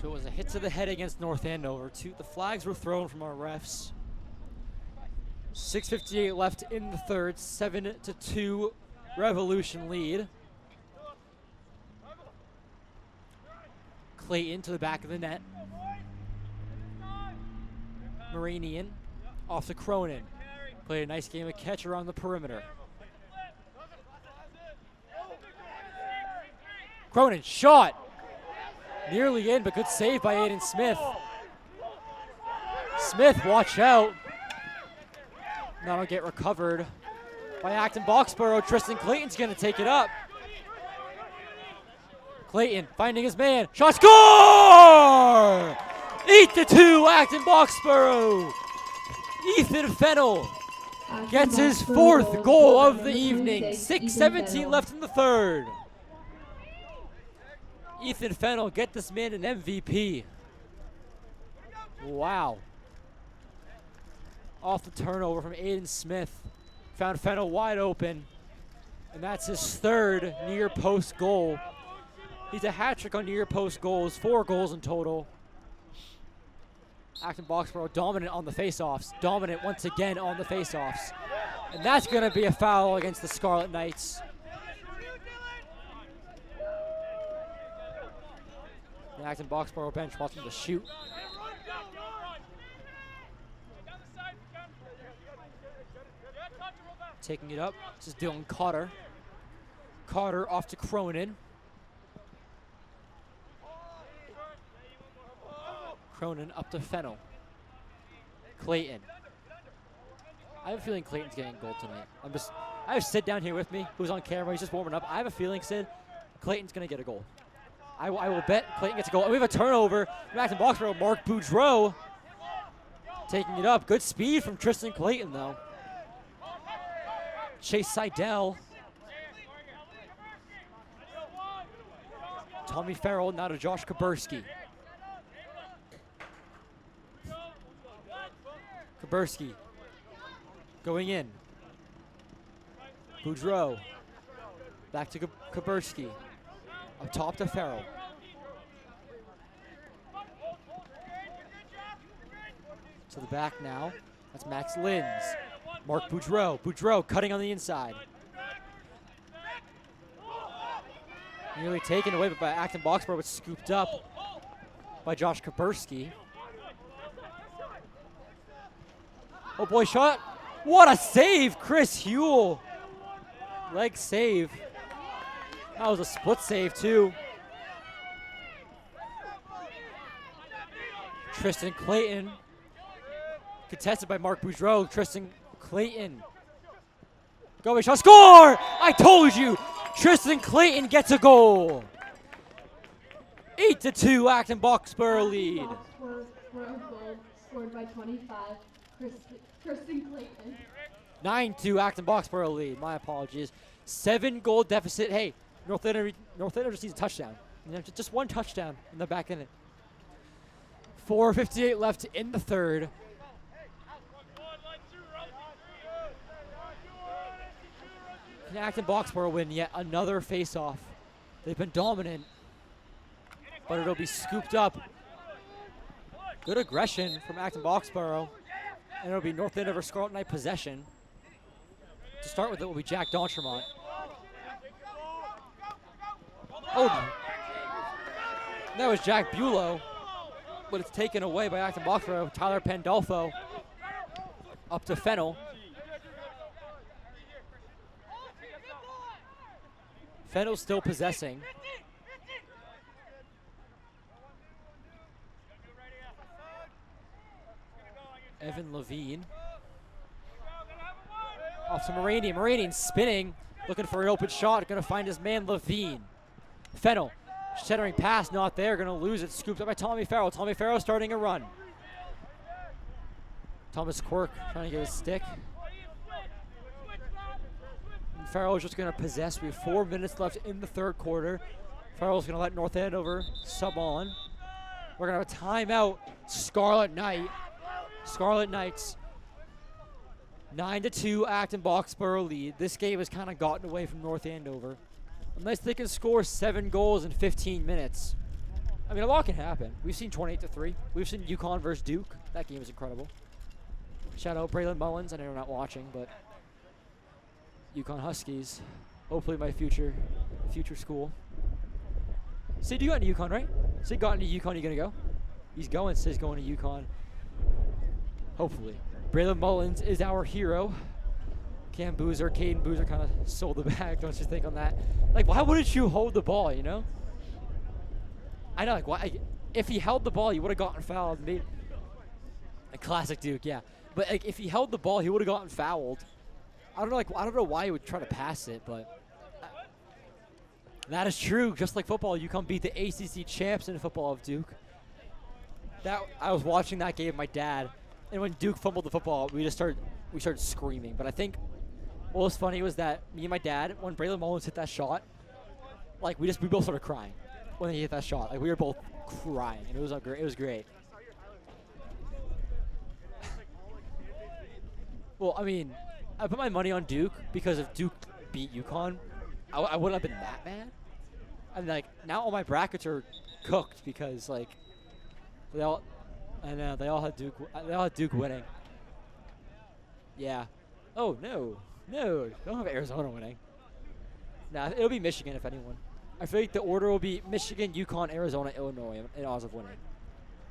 So it was a hit to the head against North Andover. The flags were thrown from our refs. 6:58 left in the third, 7-2 Revolution lead. Clayton to the back of the net. Marinian off to Cronin. Played a nice game of catch around the perimeter. Cronin shot. Nearly in, but good save by Aiden Smith. Smith, watch out. That'll get recovered by Acton-Boxborough. Tristan Clayton's going to take it up. Clayton finding his man. Shot, score! 8-2, Acton-Boxborough. Ethan Fennell gets his fourth goal of the evening. 6:17 left in the third. Ethan Fennell, get this man an MVP. Wow. Off the turnover from Aiden Smith. Found Fennell wide open. And that's his third near post goal. He's a hat trick on near post goals, 4 goals in total. Acton-Boxborough dominant on the faceoffs. Dominant once again on the faceoffs. And that's going to be a foul against the Scarlet Knights. The Acton-Boxborough bench wants him to shoot. Taking it up, this is Dylan Cotter. Cotter off to Cronin. Cronin up to Fennell. Clayton. I have a feeling Clayton's getting a goal tonight. I have Sid down here with me, who's on camera. He's just warming up. I have a feeling, Sid, Clayton's going to get a goal. I will bet Clayton gets a goal. And we have a turnover from Acton-Boxborough. Mark Boudreau taking it up. Good speed from Tristan Clayton, though. Chase Seidel. Tommy Farrell, now to Josh Kaburski. Kaburski going in. Boudreau. Back to Kaburski. Up top to Farrell. To the back now. That's Max Linz. Mark Boudreau. Boudreau cutting on the inside. Nearly taken away by Acton-Boxborough, but scooped up by Josh Kaburski. Oh boy, shot. What a save, Chris Huell. Leg save. That was a split save too. Tristan Clayton. Contested by Mark Boudreau. Tristan Clayton. Go away, shot, score! I told you! Tristan Clayton gets a goal. 8-2, Acton-Boxborough lead. Goal scored by 25, Tristan Clayton. 9-2, Acton-Boxborough lead. My apologies. 7-goal deficit. Hey, North Andover just needs a touchdown. Just one touchdown in the back end. 4:58 left in the third. Can Acton-Boxborough win yet another face-off? They've been dominant, but it'll be scooped up. Good aggression from Acton-Boxborough, and it'll be North Andover Scarlet Knight possession. To start with, it will be Jack D'Entremont. Oh, that was Jack Bulow, but it's taken away by Acton-Boxborough. Tyler Pandolfo up to Fennell. Fennell still possessing. Evan Levine. Off to Marinian. Marinian spinning, looking for an open shot. Going to find his man Levine. Fennell, centering pass, not there. Going to lose it. Scooped up by Tommy Farrell. Tommy Farrell starting a run. Thomas Quirk trying to get his stick. And Farrell's just going to possess. We have 4 minutes left in the third quarter. Farrell's going to let North Andover sub on. We're going to have a timeout. Scarlet Knights. 9-2 Acton-Boxborough lead. This game has kind of gotten away from North Andover. Unless they can score 7 goals in 15 minutes. I mean, a lot can happen. We've seen 28-3. We've seen UConn versus Duke. That game was incredible. Shout out Braylon Mullins. I know you're not watching, but UConn Huskies. Hopefully my future school. Sid, you got into UConn, right? Sid got into UConn. You gonna go? He's going. Sid's going to UConn. Hopefully. Braylon Mullins is our hero. Caden Boozer kind of sold the bag, don't you think, on that? Like, why wouldn't you hold the ball, you know? I know, like, why? If he held the ball, he would have gotten fouled. Maybe. A classic Duke, yeah. But like, if he held the ball, he would have gotten fouled. I don't know why he would try to pass it, but that is true. Just like football, UConn beat the ACC champs in football of Duke. I was watching that game with my dad, and when Duke fumbled the football, we started screaming. But I think what was funny was that me and my dad, when Braylon Mullins hit that shot, like we both started crying when he hit that shot. Like we were both crying, and it was great. Well, I mean, I put my money on Duke because if Duke beat UConn, I wouldn't have been that mad. And like now all my brackets are cooked because like they all had Duke winning. Yeah. Oh no, don't have Arizona winning. Nah, it'll be Michigan if anyone. I feel like the order will be Michigan, UConn, Arizona, Illinois in odds of winning.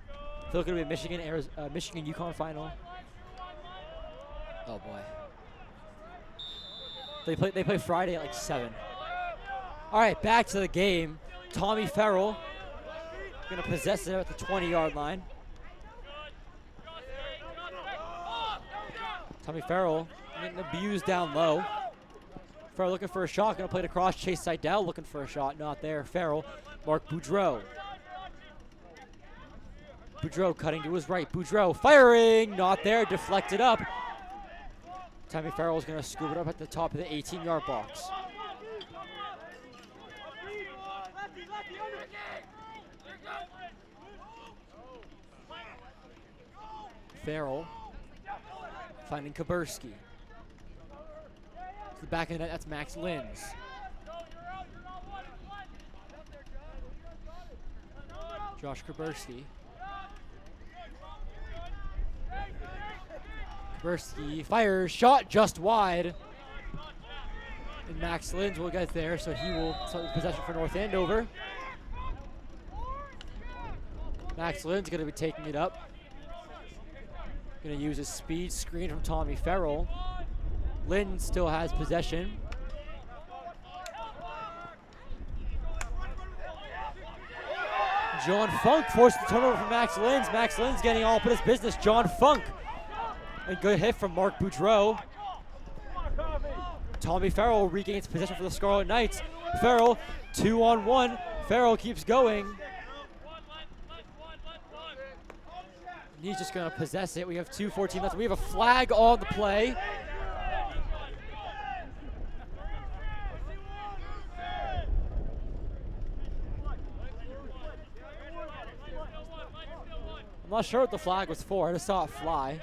I feel like it'll be Michigan, UConn final. Oh boy. They play Friday at like 7. All right, back to the game. Tommy Farrell gonna possess it at the 20-yard line. Tommy Farrell getting abused down low. Farrell looking for a shot, gonna play it across. Chase Seidel looking for a shot, not there. Farrell, Mark Boudreau. Boudreau cutting to his right. Boudreau firing, not there, deflected up. Tommy Farrell's gonna scoop it up at the top of the 18-yard box. Farrell finding Kaburski. To the back of the net, that's Max Linz. Josh Kaburski. Kaburski fires, shot just wide. And Max Linz will get there, so he will start the possession for North Andover. Max Linz going to be taking it up. Going to use a speed screen from Tommy Farrell. Lynn still has possession. John Funk forced the turnover from Max Linz. Max Linz getting all up in his business. John Funk. A good hit from Mark Boudreau. Tommy Farrell regains possession for the Scarlet Knights. Farrell, 2-on-1. Farrell keeps going. He's just going to possess it. We have 2:14 left. We have a flag on the play. I'm not sure what the flag was for. I just saw it fly.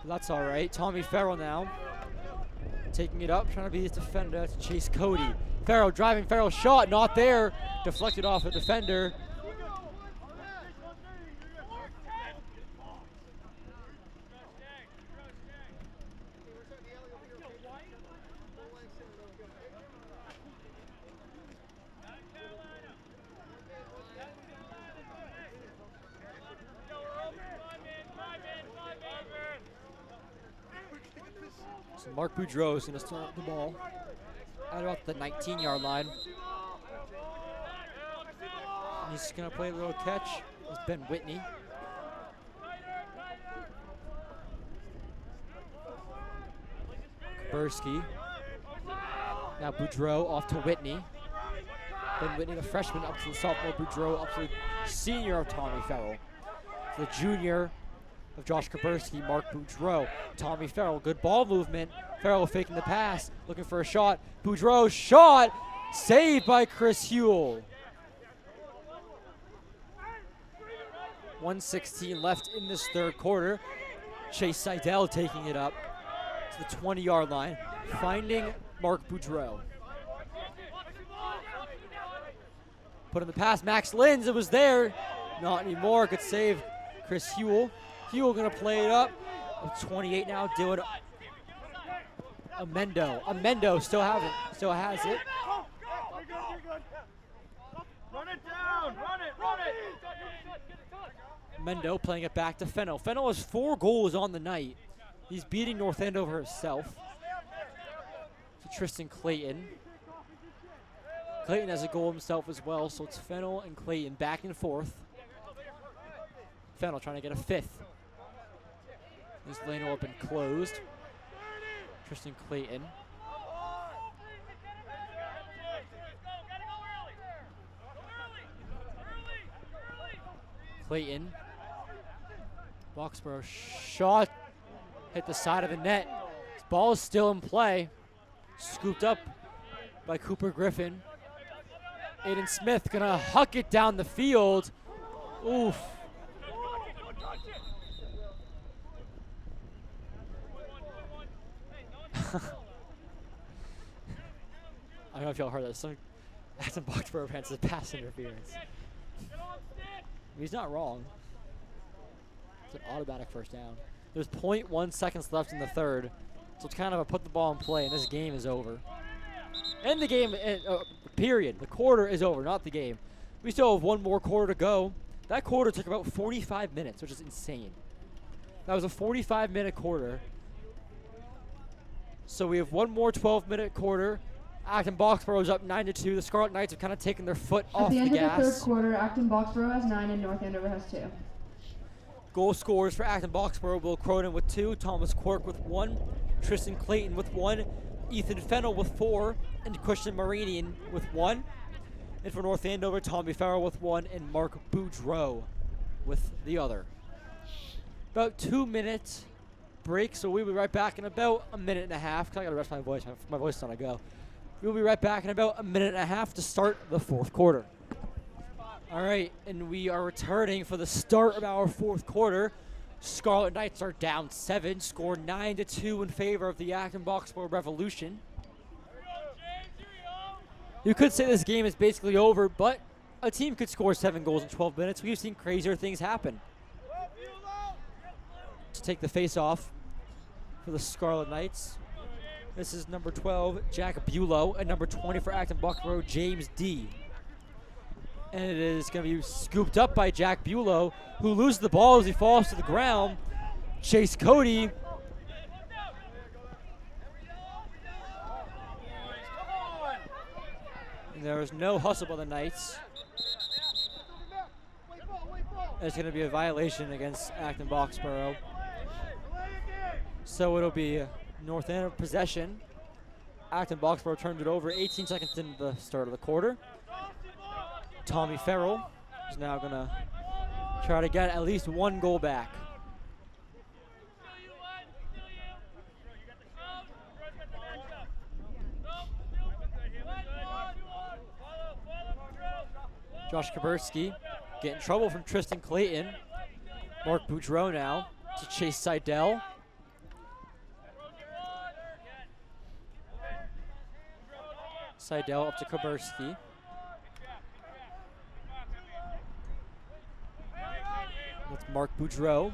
But that's all right. Tommy Farrell now. Taking it up, trying to be his defender to Chase Cody. Farrell driving, Farrell shot, not there. Deflected off a defender. So Mark Boudreau is going to start the ball at about the 19-yard line. He's going to play a little catch. It's Ben Whitney. Kaburski. Now Boudreau off to Whitney. Ben Whitney, the freshman, up to the sophomore. Boudreau up to the senior of Tommy Farrell. The junior of Josh Kaburski, Mark Boudreau, Tommy Farrell. Good ball movement. Farrell faking the pass, looking for a shot. Boudreau shot, saved by Chris Huell. 1:16 left in this third quarter. Chase Seidel taking it up to the 20-yard line, finding Mark Boudreau. Put in the pass, Max Linz, it was there. Not anymore, good save, Chris Huell. Huell gonna play it up. 28 now, doing Amendo. Amendo still has it. Run it down, run it. Amendo playing it back to Fennell. Fennell has 4 goals on the night. He's beating North Andover himself. To Tristan Clayton. Clayton has a goal himself as well, so it's Fennell and Clayton back and forth. Fennell trying to get a 5th. This lane will have been closed. Tristan Clayton. Clayton. Boxborough shot. Hit the side of the net. This ball is still in play. Scooped up by Cooper Griffin. Aiden Smith gonna huck it down the field. Oof. I don't know if y'all heard that. Some Acton-Boxborough fans says pass interference. He's not wrong. It's an automatic first down. There's 0.1 seconds left in the third, so it's kind of a put the ball in play, and this game is over. And the game, period. The quarter is over, not the game. We still have one more quarter to go. That quarter took about 45 minutes, which is insane. That was a 45-minute quarter. So we have one more 12-minute quarter. Acton-Boxborough is up 9-2. The Scarlet Knights have kind of taken their foot off the gas. At the end of the third quarter, Acton-Boxborough has 9 and North Andover has 2. Goal scorers for Acton-Boxborough: Will Cronin with 2, Thomas Quirk with 1, Tristan Clayton with 1, Ethan Fennell with 4, and Christian Marinian with 1. And for North Andover, Tommy Farrell with 1, and Mark Boudreau with the other. About 2 minutes break, so we'll be right back in about a minute and a half. I gotta rest my voice. My voice is on a go. We'll be right back in about a minute and a half to start the fourth quarter. All right, and we are returning for the start of our fourth quarter. Scarlet Knights are down 7, score 9-2 in favor of the Acton-Boxborough Revolution. You could say this game is basically over, but a team could score 7 goals in 12 minutes. We've seen crazier things happen. To take the face-off for the Scarlet Knights. This is number 12, Jack Bulow, and number 20 for Acton-Boxborough, James D. And it is going to be scooped up by Jack Bulow, who loses the ball as he falls to the ground. Chase Cody. And there is no hustle by the Knights. There's going to be a violation against Acton-Boxborough. So it'll be North Andover possession. Acton-Boxborough turned it over 18 seconds into the start of the quarter. Tommy Farrell is now going to try to get at least 1 goal back. Josh Kaburski getting in trouble from Tristan Clayton. Mark Boudreau now to Chase Seidel. Seidel up to Kaburski. That's Mark Boudreau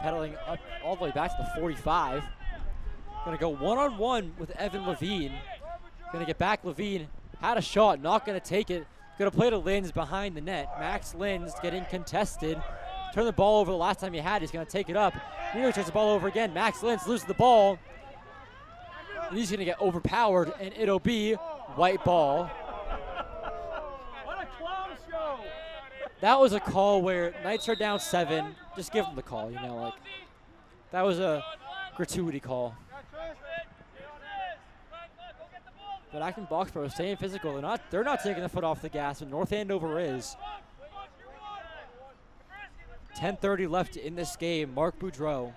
pedaling up all the way back to the 45. Gonna go one-on-one with Evan Levine. Gonna get back. Levine had a shot, not gonna take it. Gonna play to Linz behind the net. Max Linz getting contested. Turn the ball over the last time he had. He's gonna take it up. Nearly turns the ball over again. Max Linz loses the ball. And he's gonna get overpowered, and it'll be white ball. What a clown show! That was a call where Knights are down 7. Just give them the call, you know, like that was a gratuity call. But Acton-Boxborough is staying physical. They're not taking the foot off the gas, but North Andover is. 10:30 left in this game. Mark Boudreau.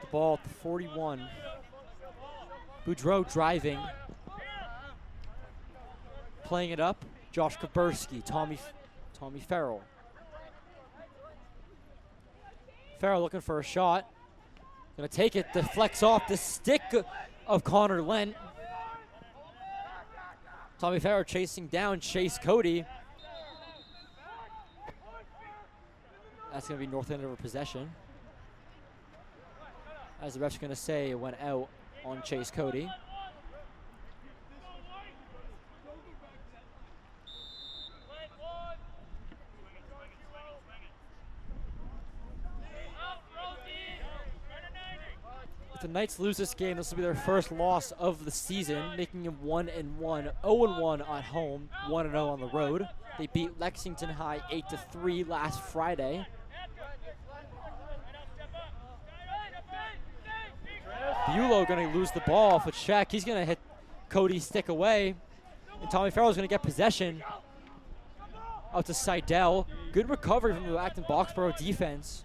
The ball at the 41. Boudreau driving. Playing it up. Josh Kaburski, Tommy Farrell. Farrell looking for a shot. Gonna take it, deflects off the stick of Connor Lent. Tommy Farrell chasing down Chase Cody. That's gonna be North Andover possession. As the ref's gonna say, it went out on Chase Cody. If the Knights lose this game, this will be their first loss of the season, making them 1-1, 0-1 at home, 1-0 on the road. They beat Lexington High 8-3 last Friday. Bulow going to lose the ball off a check. He's going to hit Cody's stick away. And Tommy Farrell's going to get possession out to Seidel. Good recovery from the Acton-Boxborough defense.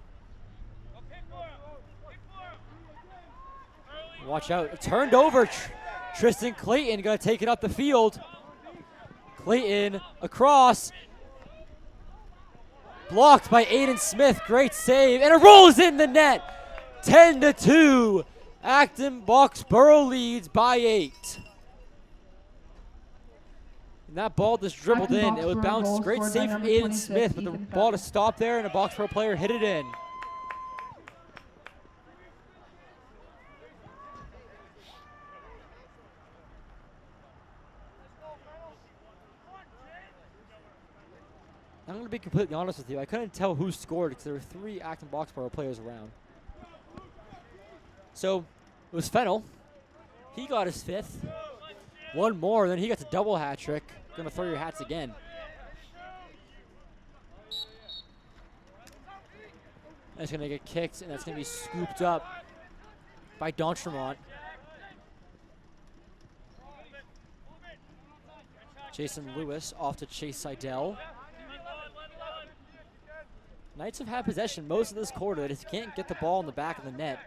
Watch out. Turned over. Tristan Clayton going to take it up the field. Clayton across. Blocked by Aiden Smith. Great save. And it rolls in the net. 10-2. Acton-Boxborough leads by 8. And that ball just dribbled in. It was bounced. Great save from Aiden Smith, but the ball to stop there, and a Boxborough player hit it in. I'm going to be completely honest with you. I couldn't tell who scored because there were 3 Acton-Boxborough players around. So it was Fennell. He got his 5th. One more, then he gets a double hat trick. Going to throw your hats again. That's going to get kicked, and that's going to be scooped up by D'Entremont. Jason Lewis off to Chase Seidel. Knights have had possession most of this quarter. They just can't get the ball in the back of the net.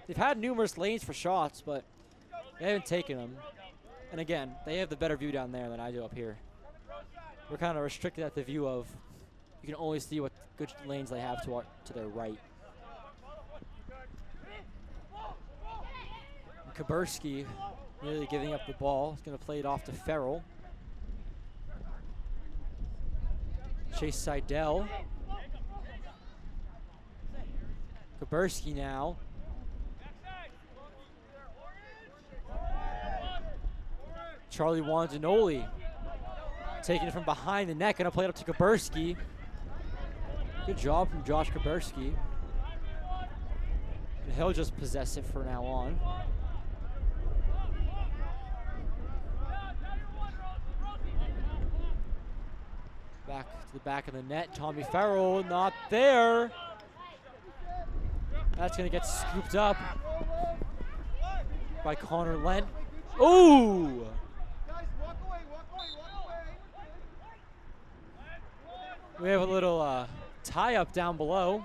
They've had numerous lanes for shots, but they haven't taken them. And again, they have the better view down there than I do up here. We're kind of restricted at the view of, you can only see what good lanes they have to their right. And Kaburski really giving up the ball. He's going to play it off to Farrell. Chase Seidel. Kaburski now. Charlie Wandanoli taking it from behind the net, gonna play it up to Kaburski. Good job from Josh Kaburski. And he'll just possess it from now on. Back to the back of the net. Tommy Farrell not there. That's gonna get scooped up by Connor Lent. Ooh! We have a little tie-up down below.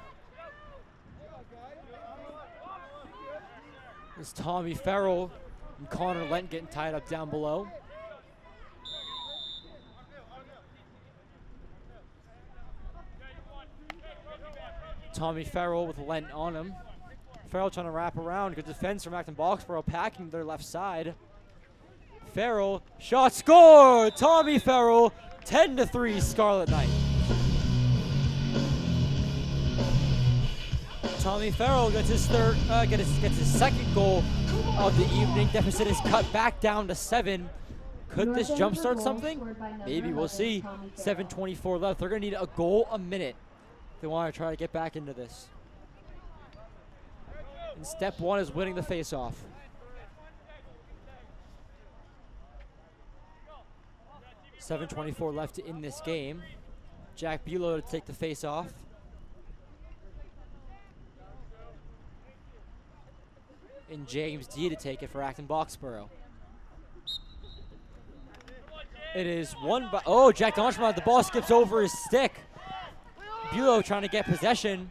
It's Tommy Farrell and Connor Lent getting tied up down below. Tommy Farrell with Lent on him. Farrell trying to wrap around. Good defense from Acton-Boxborough, packing their left side. Farrell, shot scored! Tommy Farrell, 10-3 Scarlet Knights. Tommy Farrell gets his gets his second goal of the evening. Deficit is cut back down to 7. Could this jumpstart something? Maybe, we'll see. 7:24 left. They're going to need a goal a minute if they want to try to get back into this. And step 1 is winning the faceoff. $7:24 left in this game. Jack Bulow to take the faceoff. And James D to take it for Acton-Boxborough. It is one by, oh, Jack D'Entremont, the ball skips over his stick. Bulow trying to get possession.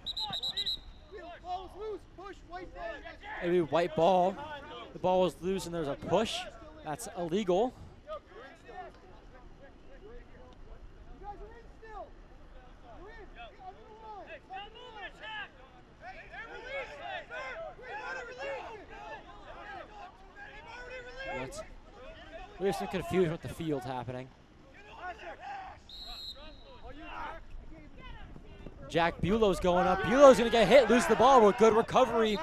Maybe white ball. The ball was loose and there's a push. That's illegal. We have some confusion with the field happening. Jack Bulow's going up. Bulow's going to get hit, lose the ball, but good recovery.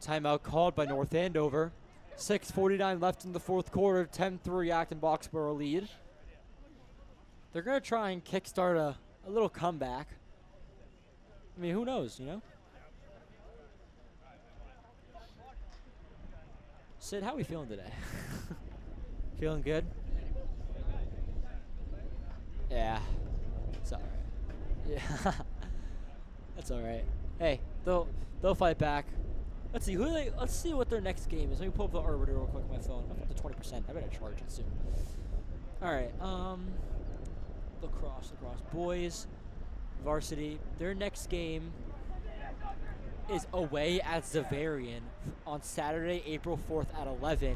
Timeout called by North Andover. 6:49 left in the fourth quarter. 10-3 Acton-Boxborough lead. They're going to try and kickstart a little comeback. I mean, who knows, you know? Sid, how are we feeling today? Feeling good? Yeah. It's all right. Yeah. That's all right. Hey, they'll fight back. Let's see let's see what their next game is. Let me pull up the arbiter real quick on my phone. I'm up to 20%. I better charge it soon. All right. Lacrosse boys. Varsity, their next game is away at Zavarian on Saturday, April 4th at 11.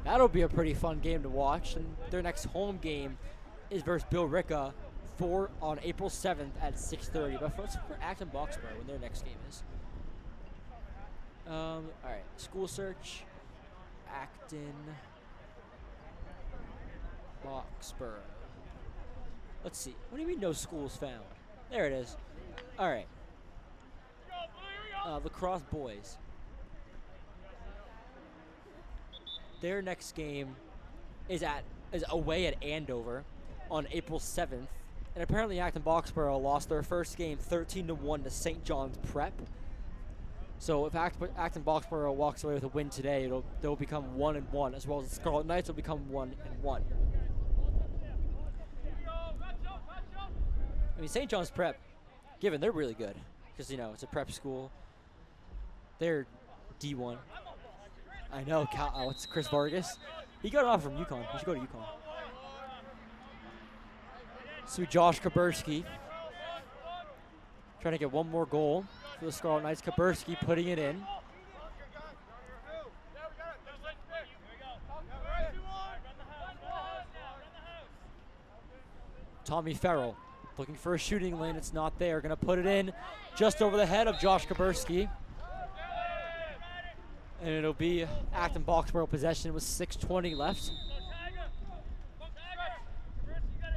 That'll be a pretty fun game to watch. And their next home game is versus Bill Ricca on April 7th at 6:30. But first for Acton-Boxborough when their next game is. All right, school search, Acton-Boxborough. Let's see. What do you mean no schools found? There it is. All right. Lacrosse boys. Their next game is away at Andover on April 7th. And apparently Acton-Boxborough lost their first game 13-1 to St. John's Prep. So if Acton-Boxborough walks away with a win today, they'll become 1-1, as well as the Scarlet Knights will become 1-1. I mean, St. John's Prep, given they're really good, because, you know, it's a prep school. They're D1. I know, what's Chris Vargas? He got off from UConn. He should go to UConn. So Josh Kaburski trying to get one more goal for the Scarlet Knights. Kaburski putting it in. Tommy Farrell looking for a shooting lane. It's not there. Going to put it in just over the head of Josh Kaburski. And it'll be Acton-Boxborough possession with 6:20 left.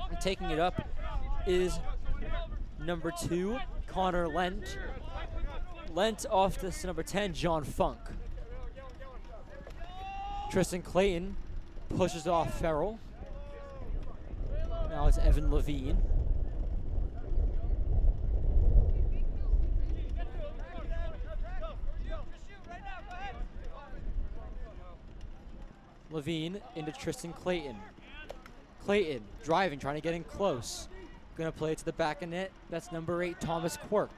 And taking it up is number 2, Connor Lent. Lent off to number 10, John Funk. Tristan Clayton pushes off Farrell. Now it's Evan Levine. Levine into Tristan Clayton. Clayton driving, trying to get in close. Gonna play it to the back of net. That's number 8, Thomas Quirk.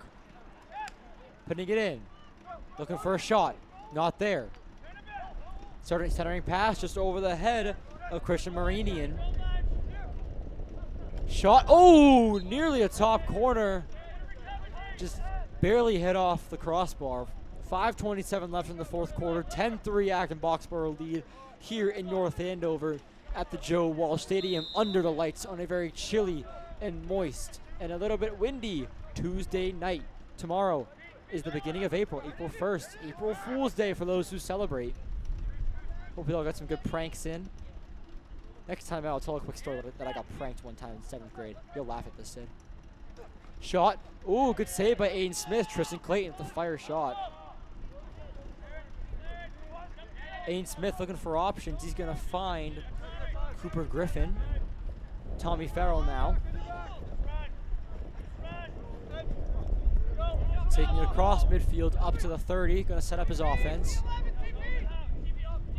Putting it in. Looking for a shot. Not there. Centering pass just over the head of Christian Marinian. Shot. Oh, nearly a top corner. Just barely hit off the crossbar. 5:27 left in the fourth quarter. 10-3 Acton-Boxborough lead here in North Andover at the Joe Walsh Stadium under the lights on a very chilly and moist and a little bit windy Tuesday night. Tomorrow is the beginning of April, April 1st, April Fool's Day for those who celebrate. Hope we all got some good pranks in. Next time out, I'll tell a quick story that I got pranked one time in 7th grade. You'll laugh at this, Sid. Shot. Ooh, good save by Aiden Smith. Tristan Clayton with the fire shot. Aiden Smith looking for options. He's going to find Cooper Griffin. Tommy Farrell now. Taking it across midfield up to the 30. Going to set up his offense.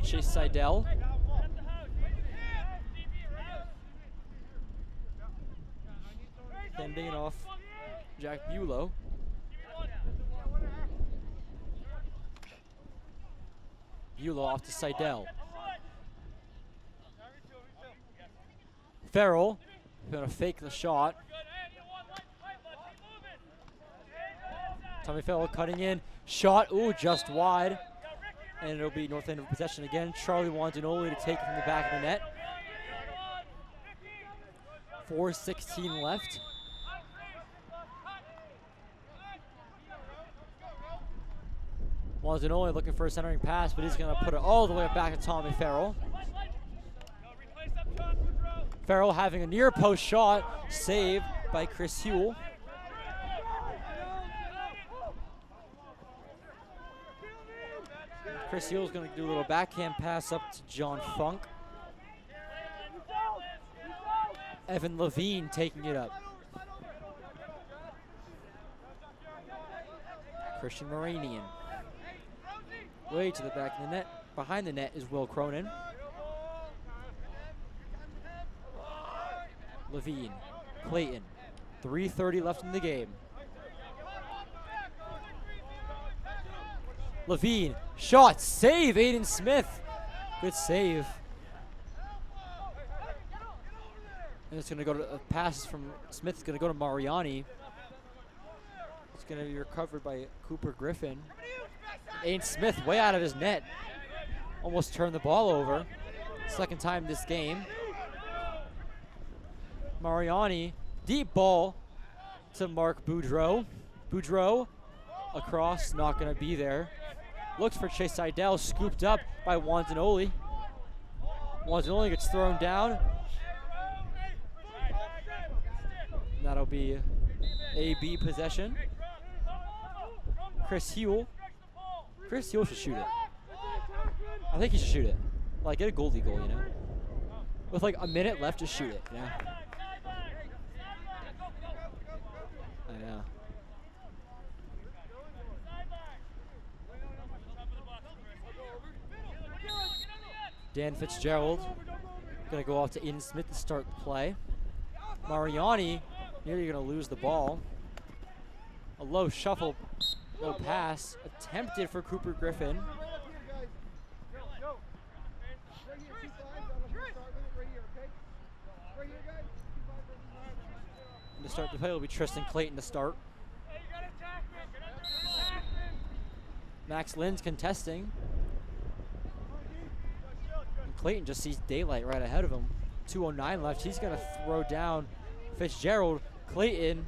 Chase Seidel. Sending it off Jack Bulow. Bulow off to Seidel. Farrell gonna fake the shot. Tommy Farrell cutting in. Shot, ooh, just wide. And it'll be North Andover possession again. Charlie Wandanoli to take it from the back of the net. 4:16 left. Wandanoli looking for a centering pass, but he's gonna put it all the way back to Tommy Farrell. Farrell having a near post shot, saved by Chris Huell. Chris Huell's going to do a little backhand pass up to John Funk. Evan Levine taking it up. Christian Moranian. Way to the back of the net. Behind the net is Will Cronin. Levine, Clayton, 3:30 left in the game. Levine, shot, save, Aiden Smith. Good save. And it's gonna go to passes from Smith. It's gonna go to Mariani. It's gonna be recovered by Cooper Griffin. Aiden Smith way out of his net. Almost turned the ball over. Second time this game. Mariani, deep ball to Mark Boudreau. Boudreau across, not going to be there. Looks for Chase Seidel, scooped up by Wandanoli. Wandanoli gets thrown down. That'll be AB possession. Chris Huell. Chris Huell should shoot it. I think he should shoot it. Like, get a goalie goal, you know? With like a minute left, just shoot it, you know? I know. Dan Fitzgerald gonna go off to Aiden Smith to start the play. Mariani nearly gonna lose the ball. A low shuffle, no pass attempted for Cooper Griffin. To start the play will be Tristan Clayton to start. Max Lynn's contesting. And Clayton just sees daylight right ahead of him. 2:09 left. He's going to throw down Fitzgerald. Clayton.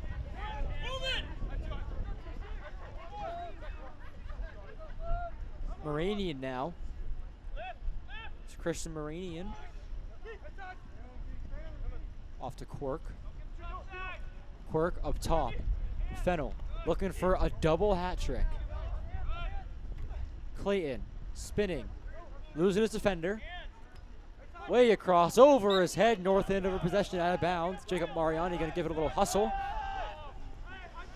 Moranian now. It's Christian Moranian. Off to Quirk. Quirk up top. Fennell looking for a double hat trick. Clayton spinning. Losing his defender. Way across over his head. North Andover possession out of bounds. Jacob Mariani going to give it a little hustle.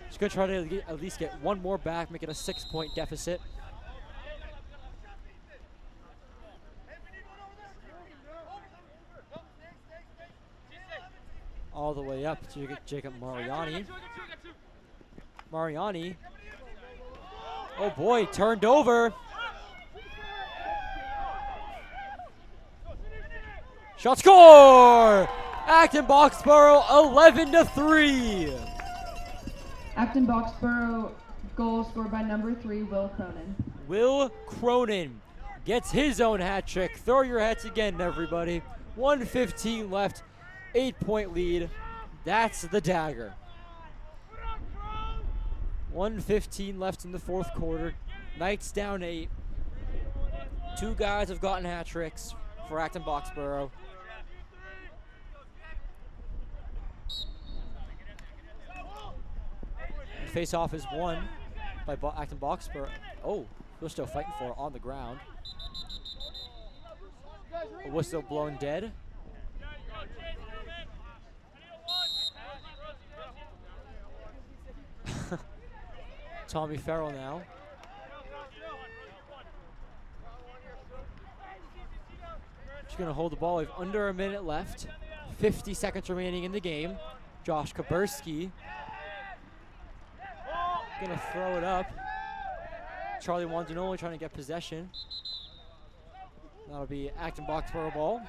He's going to try to at least get one more back, make it a 6-point deficit. All the way up to Jacob Mariani. Mariani. Oh boy, turned over. Shot score! Acton-Boxborough 11-3. Acton-Boxborough goal scored by number 3, Will Cronin. Will Cronin gets his own hat trick. Throw your hats again, everybody. 1:15 left. 8-point lead. That's the dagger. 1:15 left in the fourth quarter. Knights down 8. Two guys have gotten hat tricks for Acton-Boxborough. Face-off is won by Acton-Boxborough. Oh, they're still fighting for it on the ground. A whistle blown dead. Tommy Farrell now. Just gonna hold the ball. We have under a minute left. 50 seconds remaining in the game. Josh Kaburski gonna throw it up. Charlie Wandanoli trying to get possession. That'll be Acton-Boxborough ball.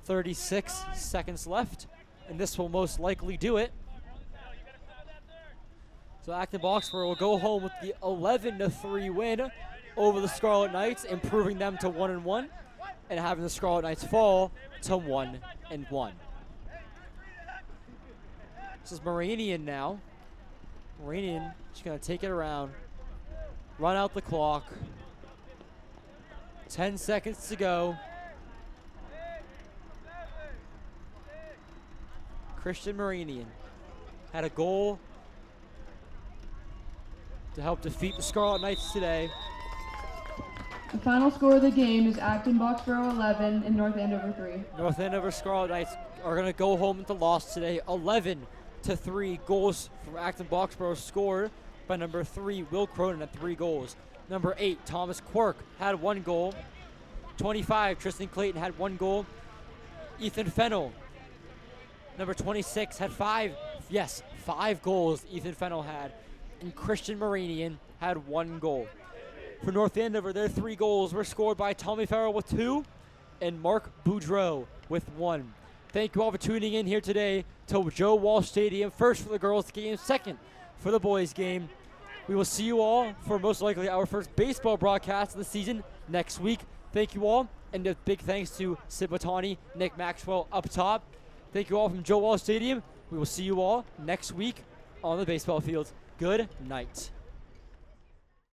36 seconds left, and this will most likely do it. So Acton-Boxborough will go home with the 11-3 win over the Scarlet Knights, improving them to 1-1, and having the Scarlet Knights fall to 1-1. This is Moranian now. Moranian just gonna take it around, run out the clock. 10 seconds to go. Christian Moranian had a goal to help defeat the Scarlet Knights today. The final score of the game is Acton-Boxborough 11 and North Andover 3. North Andover Scarlet Knights are going to go home with the loss today. 11-3 goals from Acton-Boxborough scored by number 3, Will Cronin, at 3 goals. Number 8, Thomas Quirk, had 1 goal. 25, Tristan Clayton, had 1 goal. Ethan Fennell, number 26, had 5 goals Ethan Fennell had. And Christian Moranian had 1 goal. For North Andover, their 3 goals were scored by Tommy Farrell with 2 and Mark Boudreau with 1. Thank you all for tuning in here today to Joe Walsh Stadium, first for the girls game, second for the boys game. We will see you all for most likely our first baseball broadcast of the season next week. Thank you all, and a big thanks to Sid Motiani, Nick Maxwell up top. Thank you all from Joe Walsh Stadium. We will see you all next week on the baseball field. Good night.